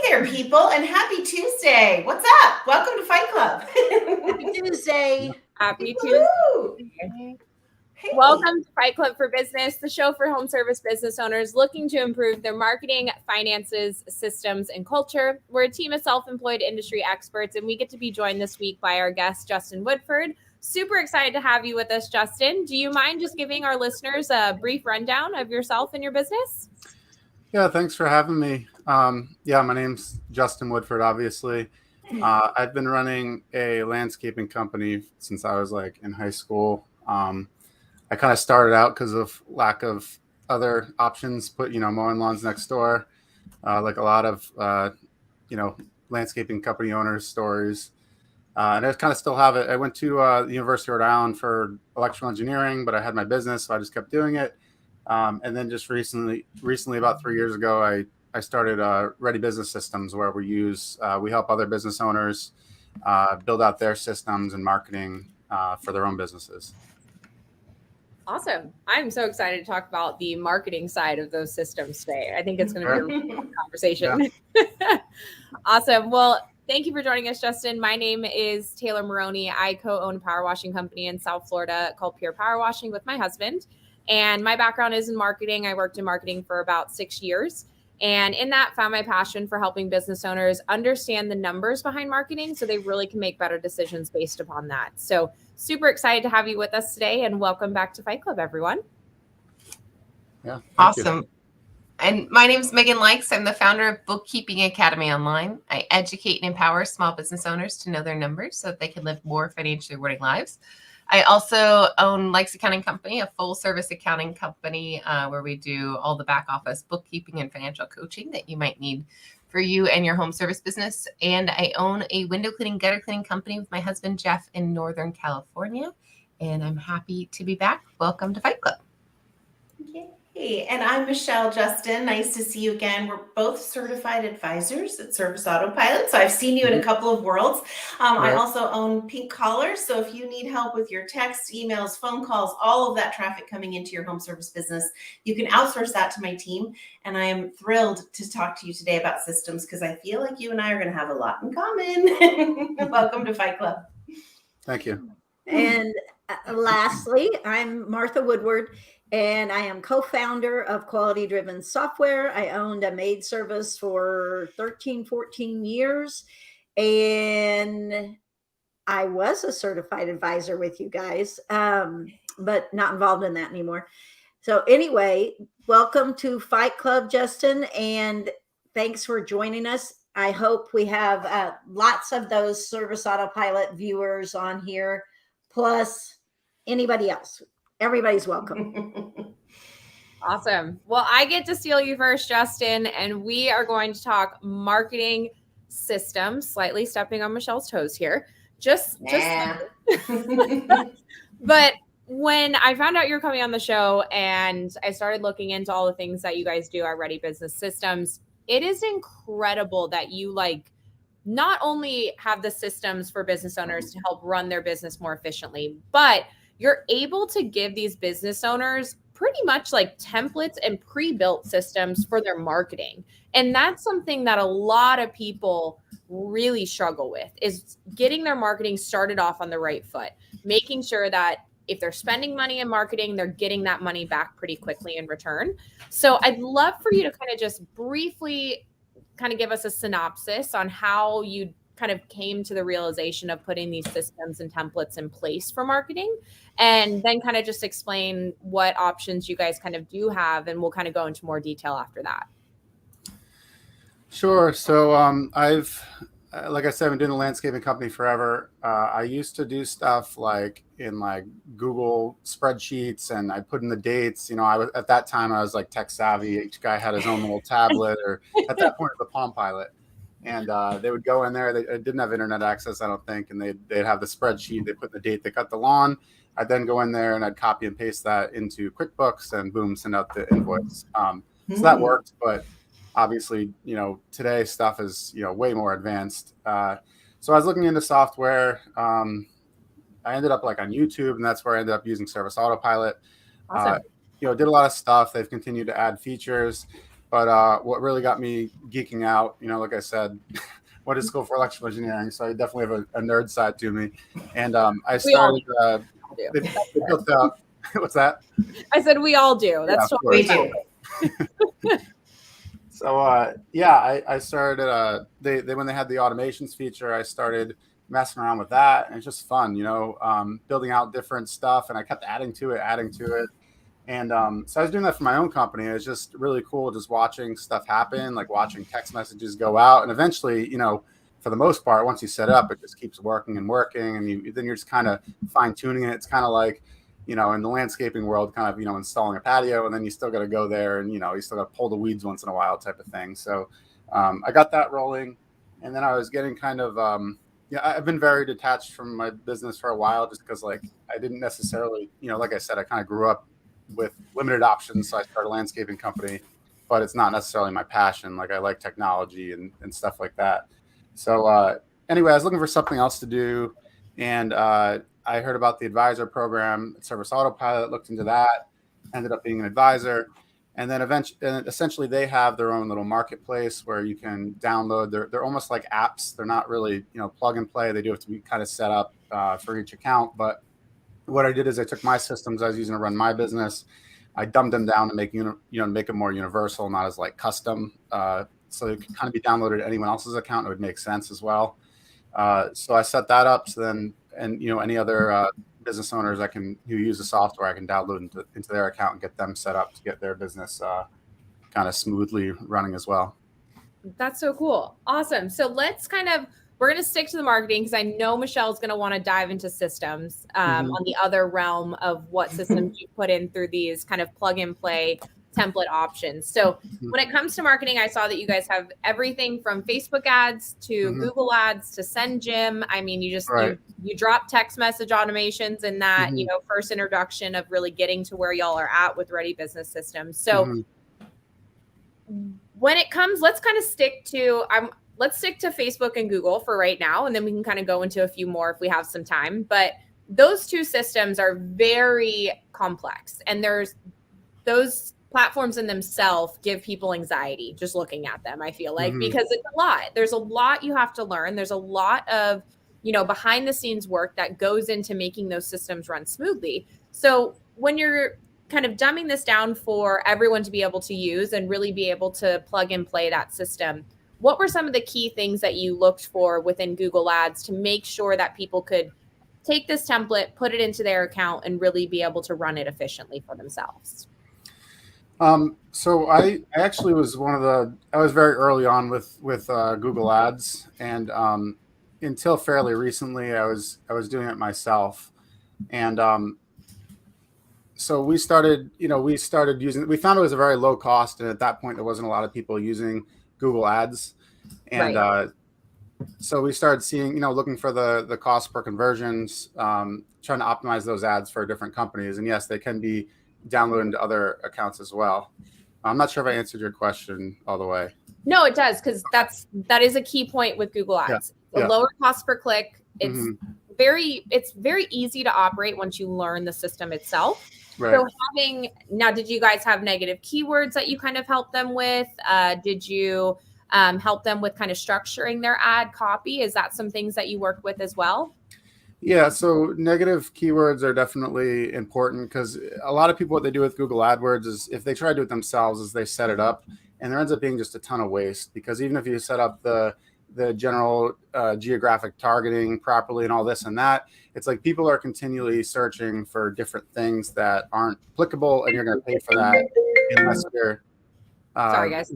there, people, and happy Tuesday. What's up? Welcome to Fight Club. Happy Tuesday. Happy Tuesday. Hey. Welcome to Fight Club for Business, the show for home service business owners looking to improve their marketing, finances, systems, and culture. We're a team of self-employed industry experts, and we get to be joined this week by our guest, Justin Woodford. Super excited to have you with us, Justin. Do you mind just giving our listeners a brief rundown of yourself and your business? Yeah, thanks for having me. My name's Justin Woodford, obviously. I've been running a landscaping company since I was in high school. I kind of started out because of lack of other options, mowing lawns next door, like a lot of, landscaping company owners' stories. And I kind of still have it. I went to the University of Rhode Island for electrical engineering, but I had my business, so I just kept doing it. And then just recently, about 3 years ago, I started Ready Business Systems, where we help other business owners build out their systems and marketing for their own businesses. Awesome. I'm so excited to talk about the marketing side of those systems today. I think it's going to be a really fun conversation. Yeah. Awesome. Well, thank you for joining us, Justin. My name is Taylor Maroney. I co-own a power washing company in South Florida called Pure Power Washing with my husband. And my background is in marketing. I worked in marketing for about 6 years. And in that, found my passion for helping business owners understand the numbers behind marketing so they really can make better decisions based upon that. So super excited to have you with us today, and welcome back to Fight Club, everyone. Yeah. Awesome. And my name is Megan Likes. I'm the founder of Bookkeeping Academy Online. I educate and empower small business owners to know their numbers so that they can live more financially rewarding lives. I also own Likes Accounting Company, a full service accounting company where we do all the back office bookkeeping and financial coaching that you might need for you and your home service business. And I own a window cleaning, gutter cleaning company with my husband, Jeff, in Northern California. And I'm happy to be back. Welcome to Fight Club. Hey, and I'm Michelle Justin. Nice to see you again. We're both certified advisors at Service Autopilot, so I've seen you in a couple of worlds. I also own Pink Collars, so if you need help with your texts, emails, phone calls, all of that traffic coming into your home service business, you can outsource that to my team. And I am thrilled to talk to you today about systems because I feel like you and I are going to have a lot in common. Welcome to Fight Club. Thank you. And lastly, I'm Martha Woodward, and I am co-founder of Quality Driven Software. I owned a maid service for 13, 14 years, and I was a certified advisor with you guys, but not involved in that anymore. So anyway, welcome to Fight Club, Justin, and thanks for joining us. I hope we have lots of those Service Autopilot viewers on here, plus anybody else. Everybody's welcome. Awesome. Well, I get to steal you first, Justin, and we are going to talk marketing systems, slightly stepping on Michelle's toes here. But when I found out you're coming on the show and I started looking into all the things that you guys do at Ready Business Systems, it is incredible that you not only have the systems for business owners to help run their business more efficiently, but you're able to give these business owners pretty much templates and pre-built systems for their marketing. And that's something that a lot of people really struggle with, is getting their marketing started off on the right foot, making sure that if they're spending money in marketing, they're getting that money back pretty quickly in return. So I'd love for you to kind of just briefly give us a synopsis on how you kind of came to the realization of putting these systems and templates in place for marketing, and then kind of just explain what options you guys kind of do have, and we'll kind of go into more detail after that. Sure. So I've, like I said, I've been doing the landscaping company forever. I used to do stuff in Google spreadsheets, and I put in the dates. At that time I was tech savvy. Each guy had his own little tablet, or at that point it was the Palm Pilot. And they would go in there. They didn't have internet access, I don't think. And they'd have the spreadsheet. They put the date they cut the lawn. I'd then go in there and I'd copy and paste that into QuickBooks, and boom, send out the invoice. So that worked. But obviously, today stuff is, way more advanced. So I was looking into software. I ended up on YouTube, and that's where I ended up using Service Autopilot. Awesome. Did a lot of stuff. They've continued to add features. But what really got me geeking out, like I said, went to school for electrical engineering, so I definitely have a nerd side to me. And I started. do. They built out. What's that? I said we all do. That's Yeah, totally We do. So I started. They when they had the automations feature, I started messing around with that, and it's just fun, building out different stuff, and I kept adding to it, and so I was doing that for my own company. It was just really cool, just watching stuff happen, like watching text messages go out, and eventually, for the most part, once you set it up, it just keeps working and working, and then you're just kind of fine tuning it. It's kind of like, in the landscaping world, kind of, installing a patio, and then you still got to go there and, you still got to pull the weeds once in a while type of thing. So I got that rolling. And then I was getting kind of, I've been very detached from my business for a while, just because I didn't necessarily, like I said, I kind of grew up with limited options. So I started a landscaping company, but it's not necessarily my passion. I like technology and stuff like that. So anyway, I was looking for something else to do. And I heard about the advisor program at Service Autopilot, looked into that, ended up being an advisor. And then essentially they have their own little marketplace where you can download. They're almost like apps. They're not really, plug and play. They do have to be kind of set up for each account. But what I did is I took my systems I was using to run my business. I dumbed them down to make make them more universal, not as custom. So it can kind of be downloaded to anyone else's account. It would make sense as well. So I set that up. So then, and any other business owners who use the software, I can download into their account and get them set up to get their business kind of smoothly running as well. That's so cool. Awesome. So we're going to stick to the marketing, because I know Michelle's going to want to dive into systems on the other realm of what systems you put in through these kind of plug and play template options. So when it comes to marketing, I saw that you guys have everything from Facebook ads to Google ads to Send Gym. I mean, you just, you drop text message automations in that, first introduction of really getting to where y'all are at with Ready Business Systems. So when it comes, let's stick to Facebook and Google for right now. And then we can kind of go into a few more if we have some time, but those two systems are very complex, and those platforms in themselves give people anxiety just looking at them, I feel like, because it's a lot. There's a lot you have to learn. There's a lot of, behind the scenes work that goes into making those systems run smoothly. So when you're kind of dumbing this down for everyone to be able to use and really be able to plug and play that system, what were some of the key things that you looked for within Google Ads to make sure that people could take this template, put it into their account, and really be able to run it efficiently for themselves? So I actually was I was very early on with Google Ads, and until fairly recently, I was doing it myself. And so we started using, we found it was a very low cost. And at that point, there wasn't a lot of people using Google Ads. And so we started seeing, looking for the cost per conversions, trying to optimize those ads for different companies. And yes, they can be downloaded into other accounts as well. I'm not sure if I answered your question all the way. No, it does, because that is a key point with Google Ads. The lower cost per click. It's very easy to operate once you learn the system itself. Right. So did you guys have negative keywords that you kind of helped them with? Did you help them with kind of structuring their ad copy? Is that some things that you worked with as well? Yeah, so negative keywords are definitely important, because a lot of people, what they do with Google AdWords is, if they try to do it themselves, is they set it up, and there ends up being just a ton of waste, because even if you set up the general geographic targeting properly and all this and that, it's like people are continually searching for different things that aren't applicable, and you're going to pay for that unless you're sorry guys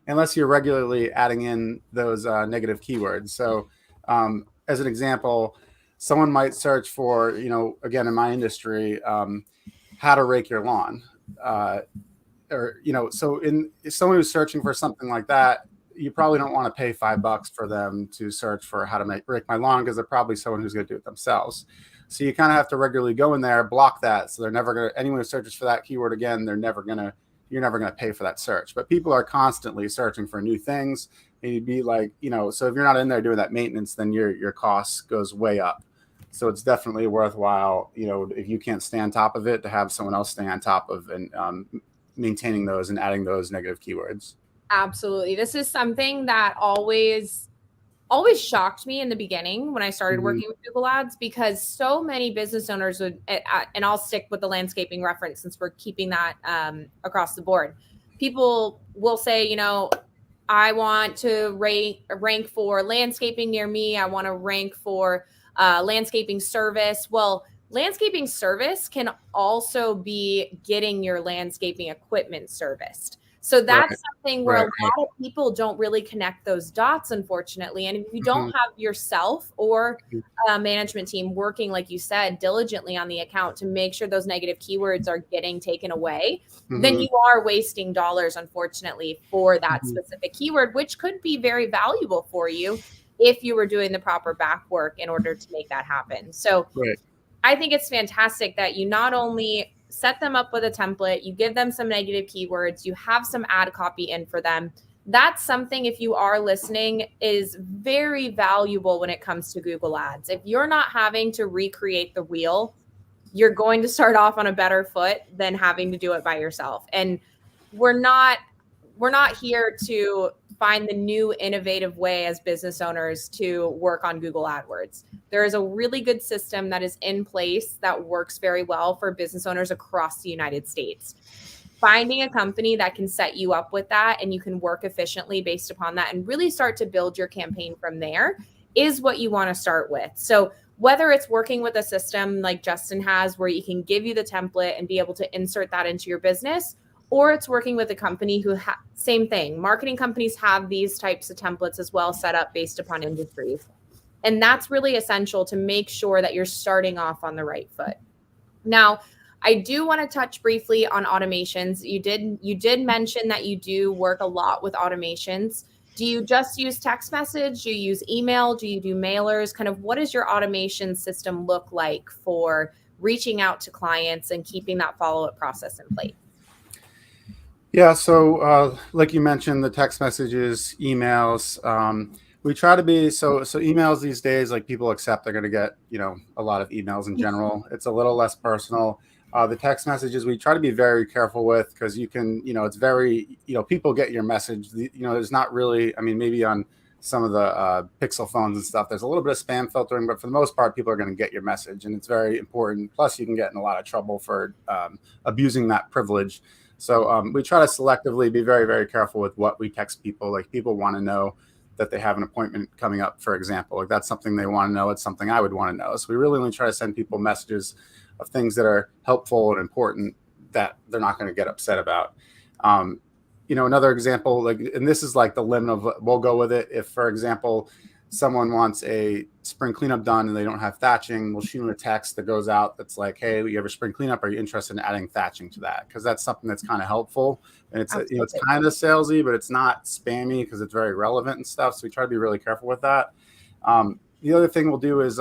unless you're regularly adding in those negative keywords. So as an example, someone might search for, again, in my industry, how to rake your lawn, so if someone who's searching for something like that, you probably don't want to pay $5 for them to search for how to rake my lawn, because they're probably someone who's going to do it themselves. So you kind of have to regularly go in there, block that. So they're never going to, anyone who searches for that keyword again, you're never going to pay for that search. But people are constantly searching for new things. And you'd be like, so if you're not in there doing that maintenance, then your costs goes way up. So it's definitely worthwhile, if you can't stay on top of it, to have someone else stay on top of and maintaining those and adding those negative keywords. Absolutely. This is something that always shocked me in the beginning when I started working with Google Ads, because so many business owners would, and I'll stick with the landscaping reference since we're keeping that across the board. People will say, you know, I want to rank for landscaping near me. I want to rank for landscaping service. Well, landscaping service can also be getting your landscaping equipment serviced. So that's something where a lot of people don't really connect those dots, unfortunately. And if you don't have yourself or a management team working, like you said, diligently on the account to make sure those negative keywords are getting taken away, then you are wasting dollars, unfortunately, for that specific keyword, which could be very valuable for you if you were doing the proper back work in order to make that happen. So I think it's fantastic that you not only set them up with a template, you give them some negative keywords, you have some ad copy in for them. That's something, if you are listening, is very valuable when it comes to Google Ads. If you're not having to recreate the wheel, you're going to start off on a better foot than having to do it by yourself. And we're not here to find the new innovative way as business owners to work on Google AdWords. There is a really good system that is in place that works very well for business owners across the United States. Finding a company that can set you up with that and you can work efficiently based upon that and really start to build your campaign from there is what you want to start with. So whether it's working with a system like Justin has, where you can give you the template and be able to insert that into your business, or it's working with a company who same thing. Marketing companies have these types of templates as well set up based upon industries. And that's really essential to make sure that you're starting off on the right foot. Now, I do want to touch briefly on automations. You did mention that you do work a lot with automations. Do you just use text message? Do you use email? Do you do mailers? Kind of what does your automation system look like for reaching out to clients and keeping that follow-up process in place? Yeah, so like you mentioned, the text messages, emails, we try to be, so emails these days, like people accept they're going to get, you know, a lot of emails in general. It's a little less personal. The text messages, we try to be very careful with, because you can, you know, it's very, you know, people get your message, you know, there's not really, I mean, maybe on some of the Pixel phones and stuff, there's a little bit of spam filtering, but for the most part, people are going to get your message, and it's very important. Plus, you can get in a lot of trouble for abusing that privilege. So we try to selectively be very, very careful with what we text people. Like, people want to know that they have an appointment coming up, for example. Like, that's something they want to know. It's something I would want to know. So we really only try to send people messages of things that are helpful and important that they're not going to get upset about. You know, another example, like, and this is like the limit of, we'll go with it. If, for example, someone wants a spring cleanup done and they don't have thatching, we'll shoot them a text that goes out that's like, hey, you have a spring cleanup, are you interested in adding thatching to that? Because that's something that's kind of helpful, and it's you know, it's kind of salesy, but it's not spammy because it's very relevant and stuff. So we try to be really careful with that. The other thing we'll do is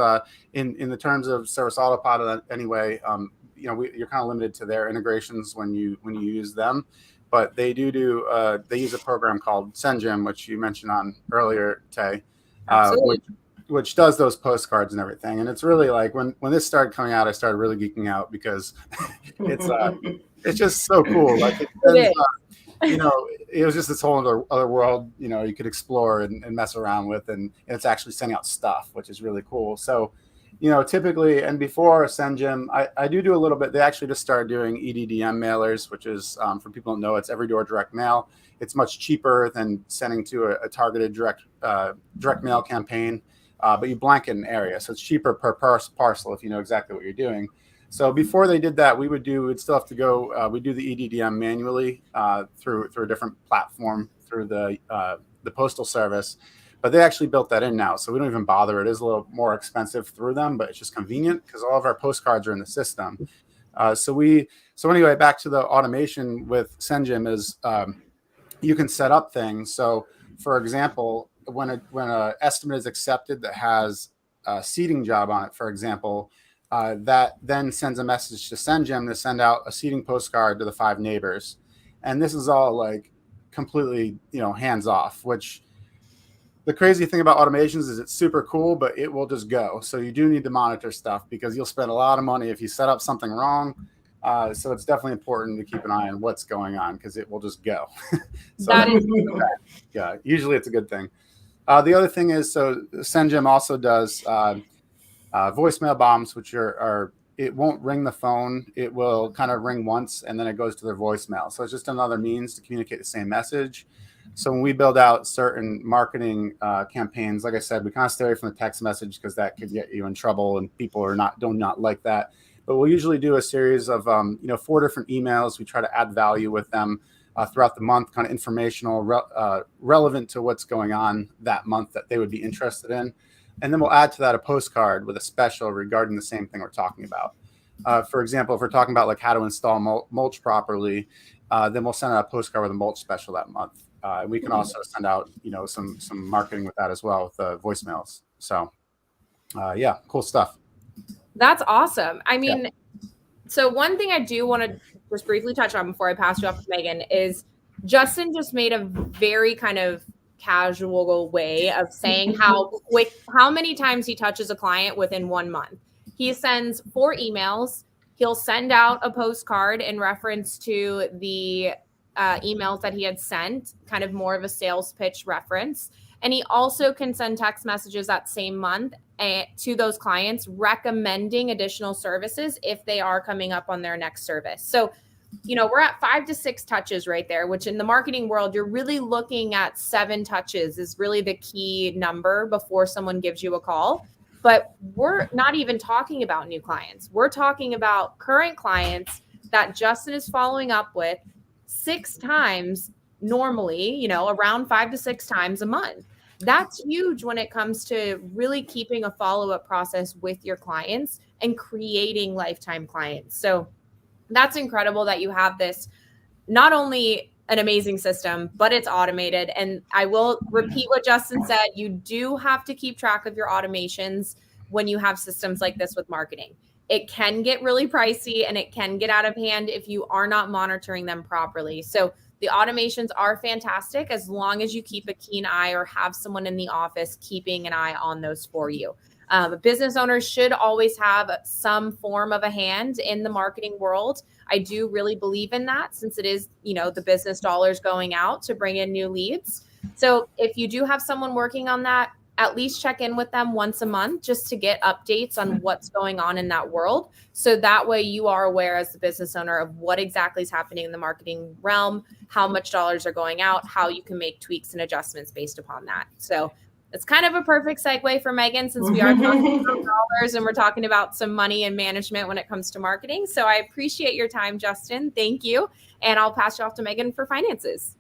in the terms of Service Autopilot anyway, you know, you're kind of limited to their integrations when you use them, but they they use a program called SendGym, which you mentioned on earlier, Tay. Which does those postcards and everything. And it's really like, when this started coming out, I started really geeking out, because it's just so cool. Like, you know, it was just this whole other world, you know, you could explore and mess around with, and it's actually sending out stuff, which is really cool. So, you know, typically, and before SendGym, I do a little bit. They actually just started doing EDDM mailers, which is, for people who don't know, it's every door direct mail. It's much cheaper than sending to a targeted direct mail campaign, but you blanket an area, so it's cheaper per parcel if you know exactly what you're doing. So before they did that, we'd still have to go. We do the EDDM manually through a different platform, through the postal service. But they actually built that in now, so we don't even bother. It is a little more expensive through them, but it's just convenient because all of our postcards are in the system. So anyway, back to the automation with SendGym is you can set up things. So, for example, when a estimate is accepted that has a seating job on it, for example, that then sends a message to SendGym to send out a seating postcard to the 5 neighbors, and this is all like completely, you know, hands off, which. The crazy thing about automations is it's super cool, but it will just go. So you do need to monitor stuff, because you'll spend a lot of money if you set up something wrong. So it's definitely important to keep an eye on what's going on because it will just go. So That is yeah, usually it's a good thing. The other thing is, so SendGym also does voicemail bombs, which are it won't ring the phone. It will kind of ring once and then it goes to their voicemail. So it's just another means to communicate the same message. So when we build out certain marketing campaigns, like I said, we kind of stay away from the text message because that could get you in trouble and people do not like that. But we'll usually do a series of 4 different emails. We try to add value with them throughout the month, kind of informational, relevant to what's going on that month that they would be interested in. And then we'll add to that a postcard with a special regarding the same thing we're talking about. For example, if we're talking about like how to install mulch properly, then we'll send out a postcard with a mulch special that month. We can also send out, some marketing with that as well with voicemails. So, yeah, cool stuff. That's awesome. I mean, So one thing I do want to just briefly touch on before I pass you off to Megan is Justin just made a very kind of casual way of saying how many times he touches a client within 1 month. He sends 4 emails. He'll send out a postcard in reference to the emails that he had sent, kind of more of a sales pitch reference. And he also can send text messages that same month to those clients recommending additional services if they are coming up on their next service. So, we're at 5 to 6 touches right there, which in the marketing world, you're really looking at 7 touches is really the key number before someone gives you a call. But we're not even talking about new clients. We're talking about current clients that Justin is following up with 6 times normally, around 5 to 6 times a month. That's huge when it comes to really keeping a follow-up process with your clients and creating lifetime clients. So that's incredible that you have this, not only an amazing system, but it's automated. And I will repeat what Justin said. You do have to keep track of your automations when you have systems like this with marketing. It can get really pricey and it can get out of hand if you are not monitoring them properly. So the automations are fantastic as long as you keep a keen eye or have someone in the office keeping an eye on those for you. Business owners should always have some form of a hand in the marketing world. I do really believe in that since it is, the business dollars going out to bring in new leads. So if you do have someone working on that, at least check in with them once a month just to get updates on what's going on in that world. So that way you are aware as the business owner of what exactly is happening in the marketing realm, how much dollars are going out, how you can make tweaks and adjustments based upon that. So it's kind of a perfect segue for Megan since we are talking about dollars and we're talking about some money and management when it comes to marketing. So I appreciate your time, Justin. Thank you. And I'll pass you off to Megan for finances.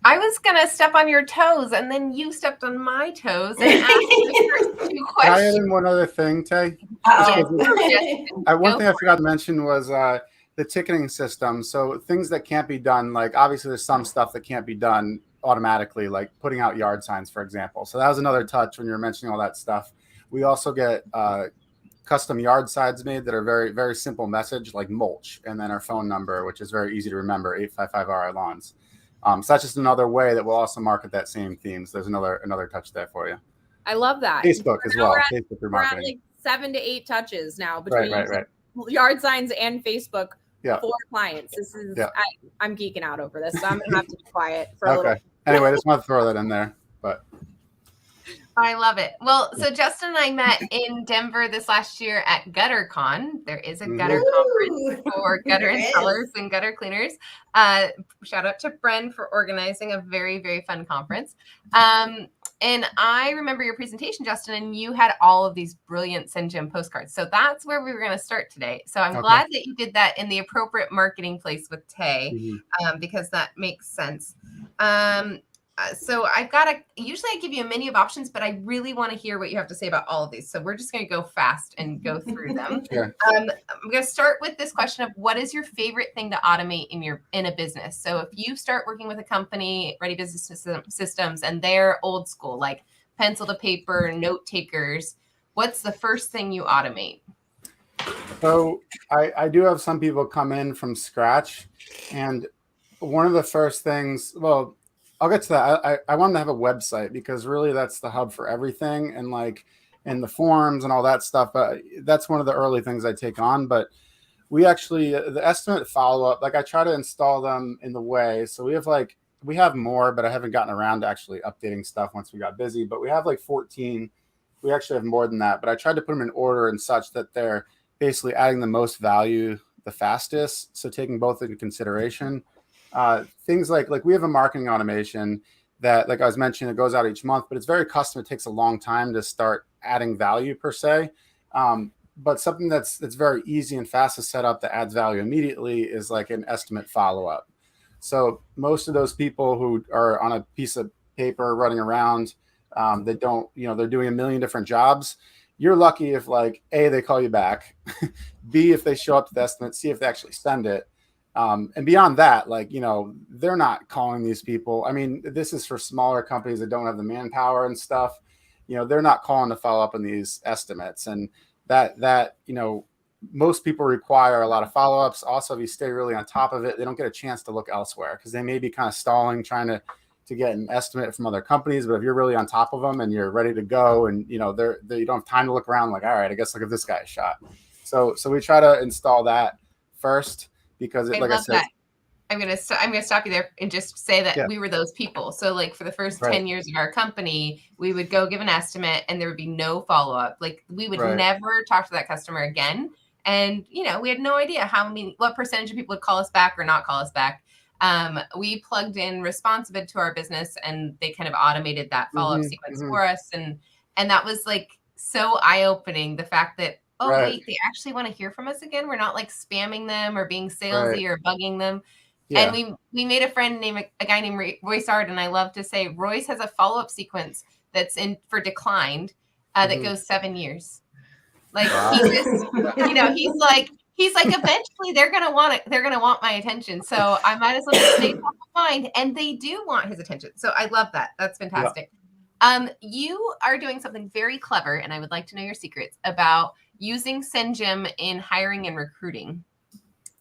I was going to step on your toes, and then you stepped on my toes and asked the first 2 Can I add questions. in one other thing, Tay? One thing I forgot to mention was the ticketing system. So things that can't be done, like obviously there's some stuff that can't be done automatically, like putting out yard signs, for example. So that was another touch when you were mentioning all that stuff. We also get custom yard signs made that are very, very simple message, like mulch, and then our phone number, which is very easy to remember, 855RI Lawns. So that's just another way that we'll also market that same theme. So there's another touch there for you. I love that. Facebook as well. Facebook for we're at marketing. like 7 to 8 touches now between Right. yard signs and Facebook Yeah. for clients. This is I'm geeking out over this, so I'm gonna have to be quiet for a little. Anyway, just want to throw that in there, but. I love it. Well, so Justin and I met in Denver this last year at GutterCon. There is a gutter conference for gutter installers and gutter cleaners. Shout out to Bren for organizing a very, very fun conference. And I remember your presentation, Justin, and you had all of these brilliant SendGym postcards. So that's where we were going to start today. So I'm glad that you did that in the appropriate marketing place with Tay, because that makes sense. So usually I give you a menu of options, but I really want to hear what you have to say about all of these. So we're just going to go fast and go through them. Sure. I'm going to start with this question of what is your favorite thing to automate in a business? So if you start working with a company, Ready Business Systems, and they're old school, like pencil to paper, note takers, what's the first thing you automate? So I do have some people come in from scratch, and one of the first things, well, I'll get to that. I wanted to have a website because really that's the hub for everything, and the forms and all that stuff. But that's one of the early things I take on. But we actually, the estimate follow-up, like I try to install them in the way. So we have more, but I haven't gotten around to actually updating stuff once we got busy, but we have like 14. We actually have more than that, but I tried to put them in order and such that they're basically adding the most value the fastest. So taking both into consideration, things like we have a marketing automation that, like I was mentioning, it goes out each month, but it's very custom. It takes a long time to start adding value per se. But something that's very easy and fast to set up that adds value immediately is like an estimate follow-up. So most of those people who are on a piece of paper running around, that don't, they're doing a million different jobs. You're lucky if like A, they call you back, B, if they show up to the estimate, C, if they actually send it. And beyond that, like, they're not calling these people. I mean, this is for smaller companies that don't have the manpower and stuff. They're not calling to follow up on these estimates. And that most people require a lot of follow-ups. Also, if you stay really on top of it, they don't get a chance to look elsewhere because they may be kind of stalling, trying to get an estimate from other companies. But if you're really on top of them and you're ready to go, and you don't have time to look around, like, all right, I guess I'll give this guy a shot. So we try to install that first because, like I said, that. I'm gonna stop you there and just say that we were those people. So like for the first 10 years of our company, we would go give an estimate and there would be no follow-up. Like we would never talk to that customer again. And we had no idea what percentage of people would call us back or not call us back. We plugged in Responsibid to our business and they kind of automated that follow-up sequence for us. And that was like so eye-opening, the fact that, wait, they actually want to hear from us again. We're not like spamming them or being salesy or bugging them. Yeah. And we made a guy named Royce Ard, and I love to say Royce has a follow-up sequence that's in for declined that goes 7 years. Like he just, he's like eventually they're gonna want my attention, so I might as well just stay top of mind, and they do want his attention. So I love that. That's fantastic. Yeah. You are doing something very clever, and I would like to know your secrets about using SendJim in hiring and recruiting.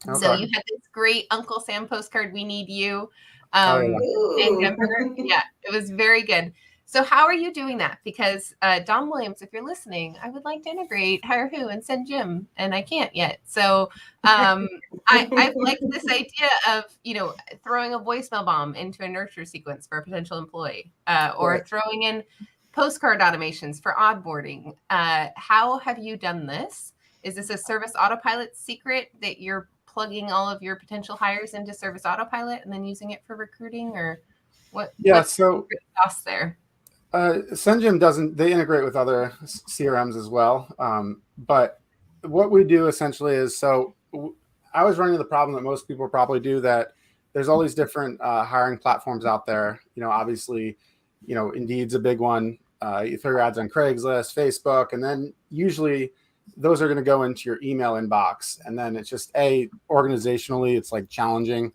Okay. So you had this great Uncle Sam postcard, "We need you," and it was very good. So how are you doing that? Because Don Williams, if you're listening, I would like to integrate Hire Who and SendJim, and I can't yet. So I like this idea of throwing a voicemail bomb into a nurture sequence for a potential employee, or throwing in postcard automations for onboarding. How have you done this? Is this a Service Autopilot secret that you're plugging all of your potential hires into Service Autopilot and then using it for recruiting, or what? Yeah, what's the cost there? SendJim they integrate with other CRMs as well. But what we do essentially is, I was running into the problem that most people probably do, that there's all these different hiring platforms out there. Obviously, Indeed's a big one. You throw your ads on Craigslist, Facebook, and then usually those are going to go into your email inbox. And then it's just organizationally, it's like challenging.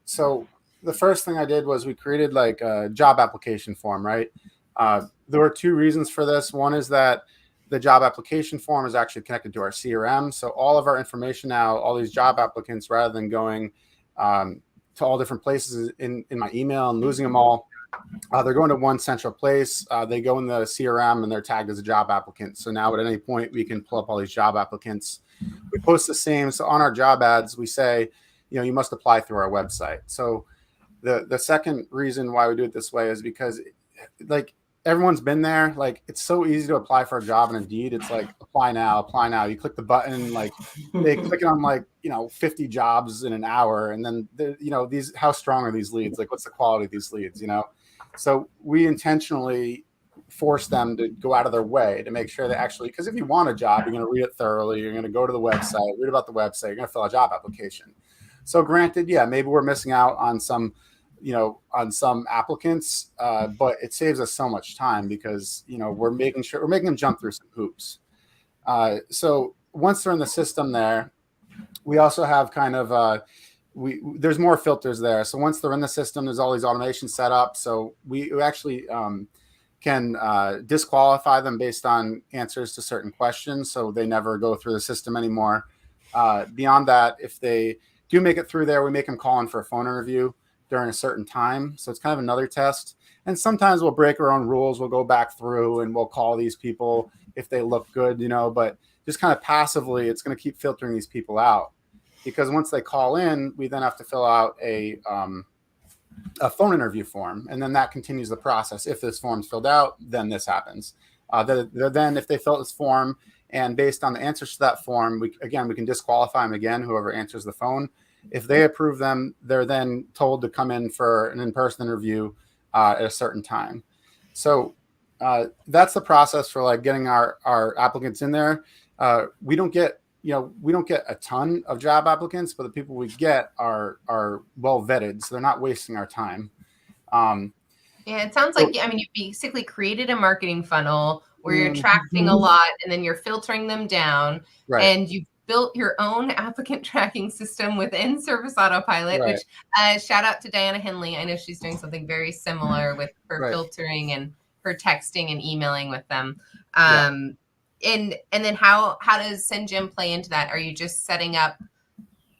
So the first thing I did was we created like a job application form, right? There were two reasons for this. One is that the job application form is actually connected to our CRM. So all of our information now, all these job applicants, rather than going to all different places in my email and losing them all, they're going to one central place. They go in the CRM and they're tagged as a job applicant. So now at any point we can pull up all these job applicants. We post the same. So on our job ads, we say, you must apply through our website. So the second reason why we do it this way is because like everyone's been there. Like it's so easy to apply for a job in Indeed. It's like apply now. You click the button, like they click on like 50 jobs in an hour, and then these, how strong are these leads? Like what's the quality of these leads? So we intentionally force them to go out of their way to make sure they actually, because if you want a job, you're going to read it thoroughly. You're going to go to the website, read about the website. You're going to fill a job application. So granted, maybe we're missing out on some applicants, but it saves us so much time because, we're making them jump through some hoops. So once they're in the system there, we also have kind of, there's more filters there. So once they're in the system, there's all these automations set up. So we actually can disqualify them based on answers to certain questions. So they never go through the system anymore. Beyond that, if they do make it through there, we make them call in for a phone interview during a certain time. So it's kind of another test. And sometimes we'll break our own rules. We'll go back through and we'll call these people if they look good, but just kind of passively, it's going to keep filtering these people out, because once they call in, we then have to fill out a phone interview form, and then that continues the process. If this form's filled out, then this happens. Then if they fill this form, and based on the answers to that form, we can disqualify them again, whoever answers the phone. If they approve them, they're then told to come in for an in-person interview at a certain time. So that's the process for like getting our applicants in there. We don't get a ton of job applicants, but the people we get are well vetted, so they're not wasting our time. Yeah, it sounds like, I mean, you basically created a marketing funnel where you're attracting a lot, and then you're filtering them down, right. And you've built your own applicant tracking system within Service Autopilot, right. Which shout out to Diana Henley. I know she's doing something very similar with her right. filtering and her texting and emailing with them. And then how does SendJim play into that? Are you just setting up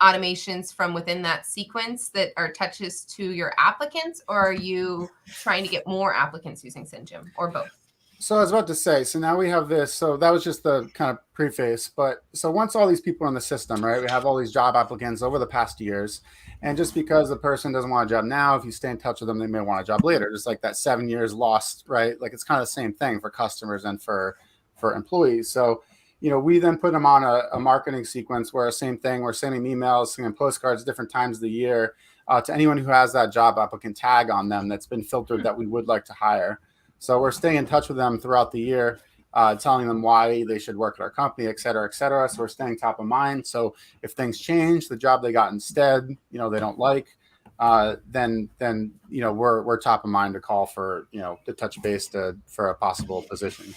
automations from within that sequence that are touches to your applicants, or are you trying to get more applicants using SendJim, or both? So I was about to say, so now we have this. So that was just the kind of preface. But so once all these people are in the system, right, we have all these job applicants over the past years. And just because the person doesn't want a job now, if you stay in touch with them, they may want a job later. Just like that 7 years lost, right? Like it's kind of the same thing for customers and for employees. So, we then put them on a marketing sequence where same thing, we're sending emails, sending postcards different times of the year to anyone who has that job applicant tag on them that's been filtered that we would like to hire. So we're staying in touch with them throughout the year, telling them why they should work at our company, et cetera, et cetera. So we're staying top of mind. So if things change, the job they got instead, they don't like, then we're top of mind to call for, to touch base for a possible position.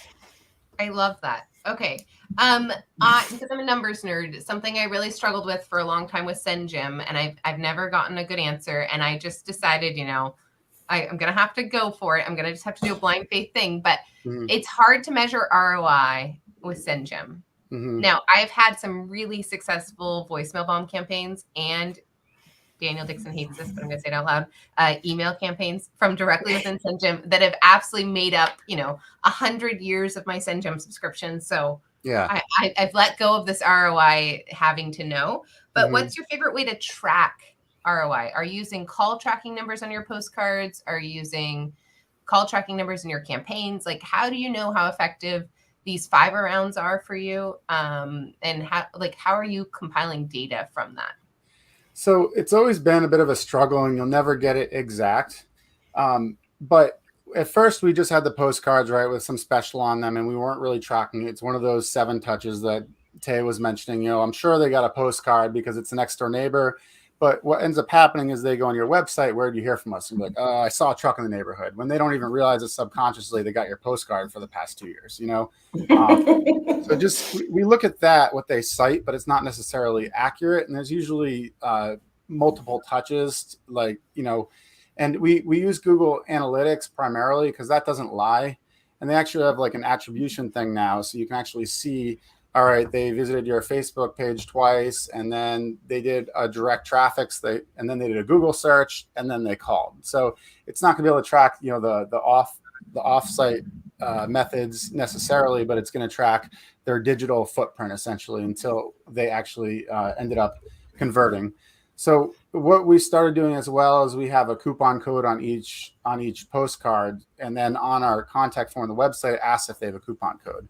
I love that. Okay. Because I'm a numbers nerd, something I really struggled with for a long time with SendJim, and I've never gotten a good answer. And I just decided, I'm going to have to go for it. I'm going to just have to do a blind faith thing, but it's hard to measure ROI with SendJim. Now, I've had some really successful voicemail bomb campaigns, and Daniel Dixon hates this, but I'm going to say it out loud, email campaigns from directly within SendJim that have absolutely made up, 100 years of my SendJim subscription. So yeah, I've let go of this ROI having to know. But what's your favorite way to track ROI? Are you using call tracking numbers on your postcards? Are you using call tracking numbers in your campaigns? Like, how do you know how effective these fiber rounds are for you? And how are you compiling data from that? So it's always been a bit of a struggle, and you'll never get it exact. But at first we just had the postcards, right, with some special on them, and we weren't really tracking it. It's one of those 7 touches that Tay was mentioning. I'm sure they got a postcard because it's an next door neighbor. But what ends up happening is they go on your website, where do you hear from us? And you're like, I saw a truck in the neighborhood, when they don't even realize that subconsciously they got your postcard for the past 2 years, So just, we look at that, what they cite, but it's not necessarily accurate. And there's usually multiple touches, and we use Google Analytics primarily because that doesn't lie. And they actually have like an attribution thing now. So you can actually see, all right, they visited your Facebook page twice, and then they did a direct traffic, and then they did a Google search, and then they called. So it's not going to be able to track, the off-site methods necessarily, but it's going to track their digital footprint essentially until they actually ended up converting. So what we started doing as well is we have a coupon code on each postcard, and then on our contact form on the website, asks if they have a coupon code.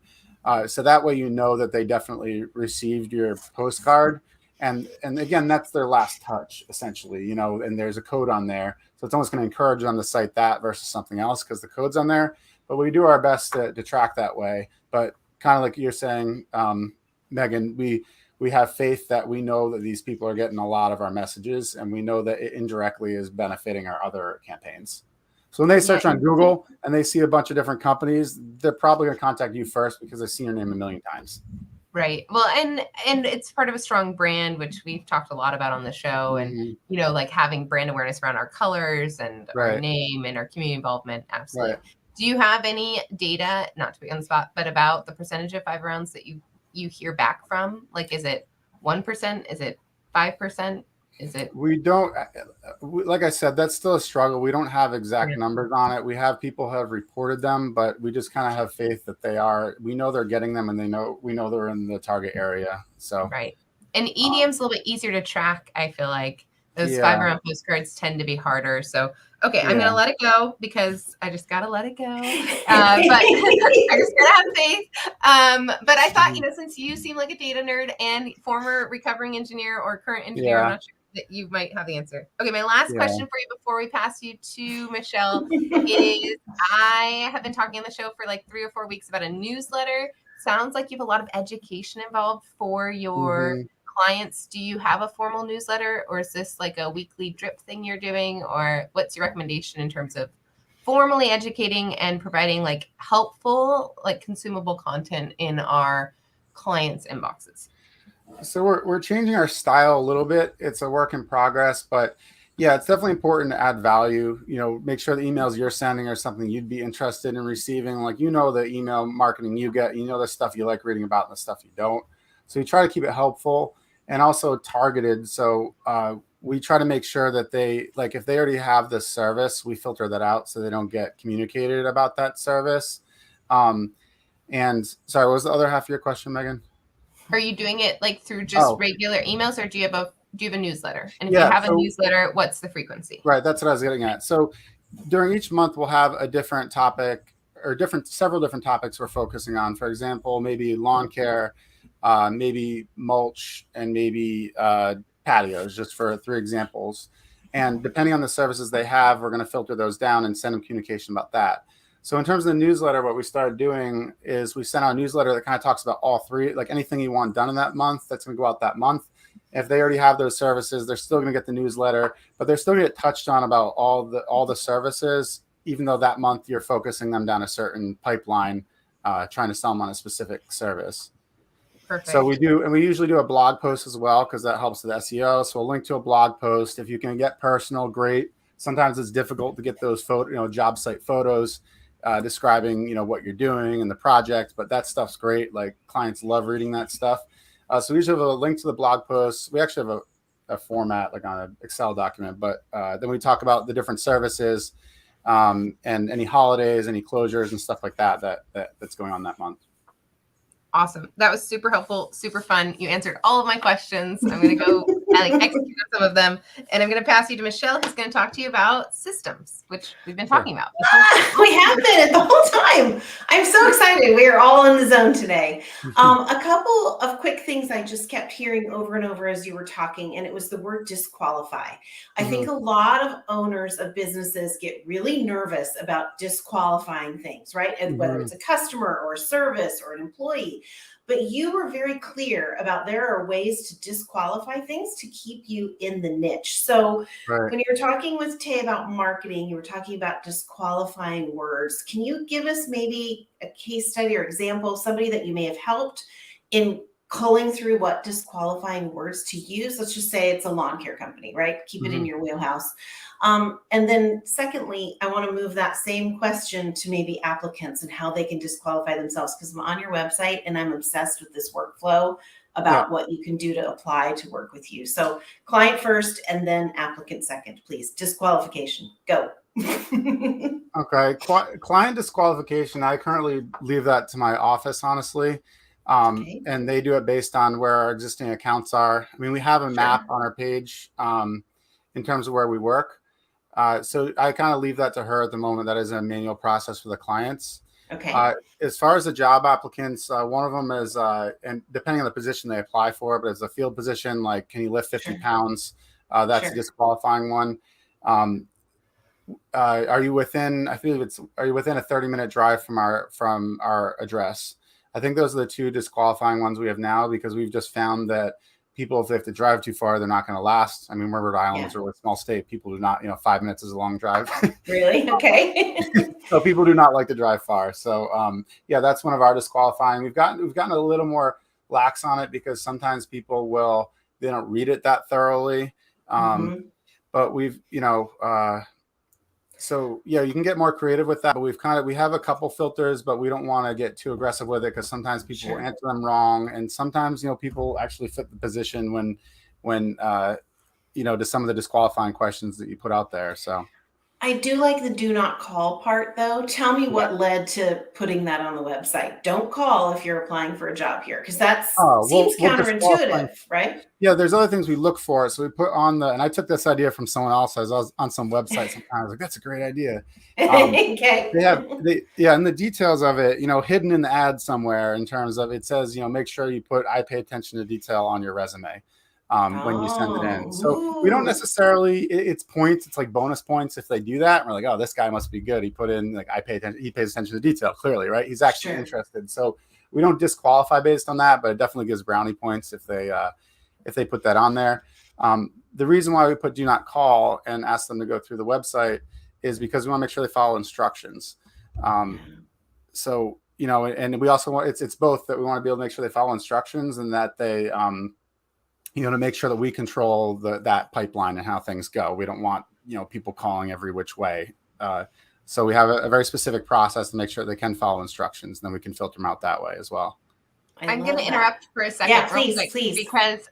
So that way, that they definitely received your postcard. And again, that's their last touch, essentially, and there's a code on there. So it's almost going to encourage them to cite that versus something else because the code's on there. But we do our best to track that way. But kind of like you're saying, Megan, we have faith that we know that these people are getting a lot of our messages, and we know that it indirectly is benefiting our other campaigns. So when they search on Google and they see a bunch of different companies, they're probably going to contact you first because they've seen your name a million times. Right. Well, and it's part of a strong brand, which we've talked a lot about on the show, and like having brand awareness around our colors and our name and our community involvement. Absolutely. Right. Do you have any data, not to be on the spot, but about the percentage of fiber rounds that you hear back from? Like, is it 1%? Is it 5%? Is it? We don't, like I said, that's still a struggle. We don't have exact Yeah. numbers on it. We have people who have reported them, but we just kind of have faith that we know they're getting them, and we know they're in the target area. So, Right. And EDM's a little bit easier to track, I feel like. Those Yeah. 5-round postcards tend to be harder. So, okay, I'm Yeah. going to let it go because I just got to let it go. But I just got to have faith. But I thought, since you seem like a data nerd and former recovering engineer or current engineer, I'm Yeah. not sure that you might have the answer. Okay, my last Yeah. question for you before we pass you to Michelle is I have been talking on the show for like 3 or 4 weeks about a newsletter. Sounds like you have a lot of education involved for your clients. Do you have a formal newsletter, or is this like a weekly drip thing you're doing, or what's your recommendation in terms of formally educating and providing like helpful, like consumable content in our clients' inboxes? So we're changing our style a little bit. It's a work in progress, but yeah, it's definitely important to add value. Make sure the emails you're sending are something you'd be interested in receiving. Like, the email marketing you get, the stuff you like reading about and the stuff you don't. So we try to keep it helpful and also targeted. So we try to make sure that if they already have this service, we filter that out so they don't get communicated about that service. And sorry, what was the other half of your question, Megan? Are you doing it like through just regular emails, or do you have a newsletter? And if you have a newsletter, what's the frequency? Right, that's what I was getting at. So during each month, we'll have a different topic or several different topics we're focusing on. For example, maybe lawn care, maybe mulch, and maybe patios, just for 3 examples. And depending on the services they have, we're going to filter those down and send them communication about that. So in terms of the newsletter, what we started doing is we sent out a newsletter that kind of talks about all 3, like anything you want done in that month, that's going to go out that month. If they already have those services, they're still going to get the newsletter, but they're still going to get touched on about all the services, even though that month you're focusing them down a certain pipeline, trying to sell them on a specific service. Perfect. So we usually do a blog post as well, because that helps with SEO. So we'll link to a blog post. If you can get personal, great. Sometimes it's difficult to get those job site photos describing, what you're doing and the project, but that stuff's great. Like, clients love reading that stuff. So we usually have a link to the blog post. We actually have a format like on an Excel document, but then we talk about the different services and any holidays, any closures and stuff like that's going on that month. Awesome. That was super helpful, super fun. You answered all of my questions. I'm going to go execute on some of them. And I'm going to pass you to Michelle, who's going to talk to you about systems, which we've been talking about. We have been the whole time. I'm so excited. We are all in the zone today. A couple of quick things I just kept hearing over and over as you were talking, and it was the word disqualify. I think a lot of owners of businesses get really nervous about disqualifying things, right? And whether it's a customer or a service or an employee. But you were very clear about there are ways to disqualify things to keep you in the niche. So when you were talking with Tay about marketing, you were talking about disqualifying words. Can you give us maybe a case study or example of somebody that you may have helped in culling through what disqualifying words to use? Let's just say it's a lawn care company, right? Keep it in your wheelhouse. And then secondly, I want to move that same question to maybe applicants and how they can disqualify themselves, because I'm on your website and I'm obsessed with this workflow about what you can do to apply to work with you. So client first and then applicant second, please. Disqualification, go. Okay. Client disqualification, I currently leave that to my office, honestly. And they do it based on where our existing accounts are. I mean, we have a map on our page in terms of where we work. So I kind of leave that to her at the moment. That is a manual process for the clients. Okay. As far as the job applicants, one of them is, and depending on the position they apply for, but it's a field position, like, can you lift 50 pounds? That's a disqualifying one. Are you within, are you within a 30-minute drive from our address? I think those are the 2 disqualifying ones we have now, because we've just found that people, if they have to drive too far, they're not going to last. I mean, we're Rhode Island, we're a small state. People do not, 5 minutes is a long drive. Really? Okay. So people do not like to drive far. So that's one of our disqualifying. We've gotten a little more lax on it, because sometimes people they don't read it that thoroughly. But we've, so you can get more creative with that, but we have a couple filters, but we don't want to get too aggressive with it, because sometimes people will answer them wrong, and sometimes people actually fit the position when to some of the disqualifying questions that you put out there. So I do like the do not call part, though. Tell me what led to putting that on the website. Don't call if you're applying for a job here, because that seems counterintuitive, right? Yeah, there's other things we look for. So we put on and I took this idea from someone else. I was on some website sometimes. I was like, that's a great idea. Okay. And the details of it, hidden in the ad somewhere in terms of, it says, make sure you put, I pay attention to detail on your resume. When you send it in. So we don't necessarily, it's points, it's like bonus points if they do that. And we're like, oh, this guy must be good. He put in like, he pays attention to detail, clearly, right? He's actually interested. So we don't disqualify based on that, but it definitely gives brownie points if they put that on there. The reason why we put do not call and ask them to go through the website is because we want to make sure they follow instructions. So, and we also want, it's both that we want to be able to make sure they follow instructions and that they, to make sure that we control that pipeline and how things go. We don't want, people calling every which way. So we have a very specific process to make sure they can follow instructions. And then we can filter them out that way as well. I'm going to interrupt for a second. Yeah, please. Because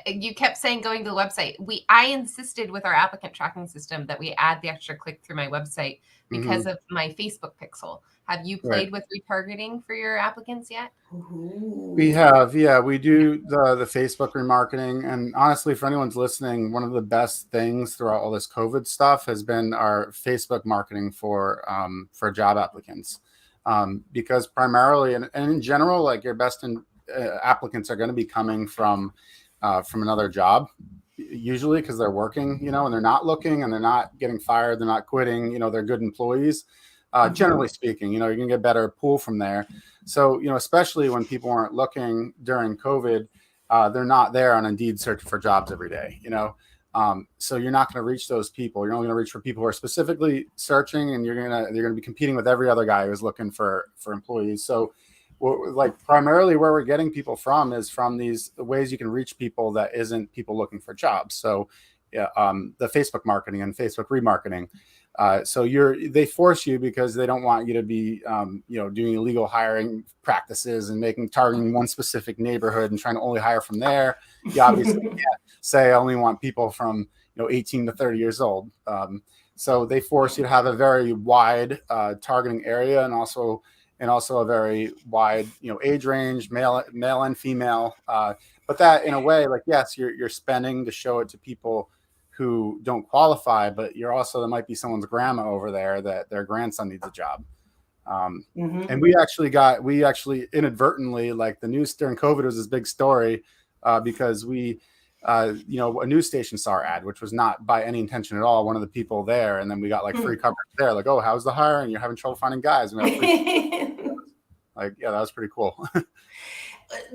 you kept saying going to the website. I insisted with our applicant tracking system that we add the extra click through my website because of my Facebook pixel. Have you played with retargeting for your applicants yet? We have, yeah. We do the Facebook remarketing. And honestly, for anyone's listening, one of the best things throughout all this COVID stuff has been our Facebook marketing for job applicants. Because primarily, and in general, like your best applicants are going to be coming from another job, usually because they're working, and they're not looking and they're not getting fired. They're not quitting, they're good employees. Generally speaking, you can get better pool from there. So, especially when people aren't looking during COVID, they're not there on Indeed searching for jobs every day, so you're not going to reach those people. You're only going to reach for people who are specifically searching, and you're going to be competing with every other guy who's looking for employees. So primarily where we're getting people from is from these ways you can reach people that isn't people looking for jobs. So the Facebook marketing and Facebook remarketing. So they force you because they don't want you to be, doing illegal hiring practices and targeting one specific neighborhood and trying to only hire from there. You obviously can't say I only want people from 18 to 30 years old. So they force you to have a very wide targeting area and also a very wide age range, male and female. But that in a way, like yes, you're spending to show it to people who don't qualify, but there might be someone's grandma over there that their grandson needs a job. And we actually inadvertently, like the news during COVID was this big story because a news station saw our ad, which was not by any intention at all. One of the people there, and then we got like free coverage there. Like, oh, how's the hiring? You're having trouble finding guys. And that was pretty cool.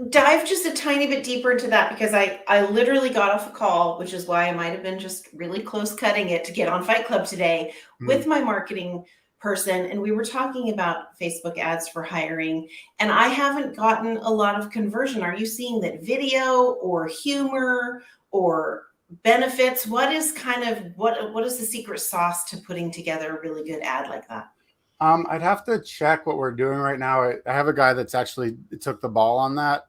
Dive just a tiny bit deeper into that because I literally got off a call, which is why I might have been just really close cutting it to get on Fight Club today with my marketing person. And we were talking about Facebook ads for hiring, and I haven't gotten a lot of conversion. Are you seeing that video or humor or benefits? What is what is the secret sauce to putting together a really good ad like that? I'd have to check what we're doing right now. I have a guy that's actually took the ball on that.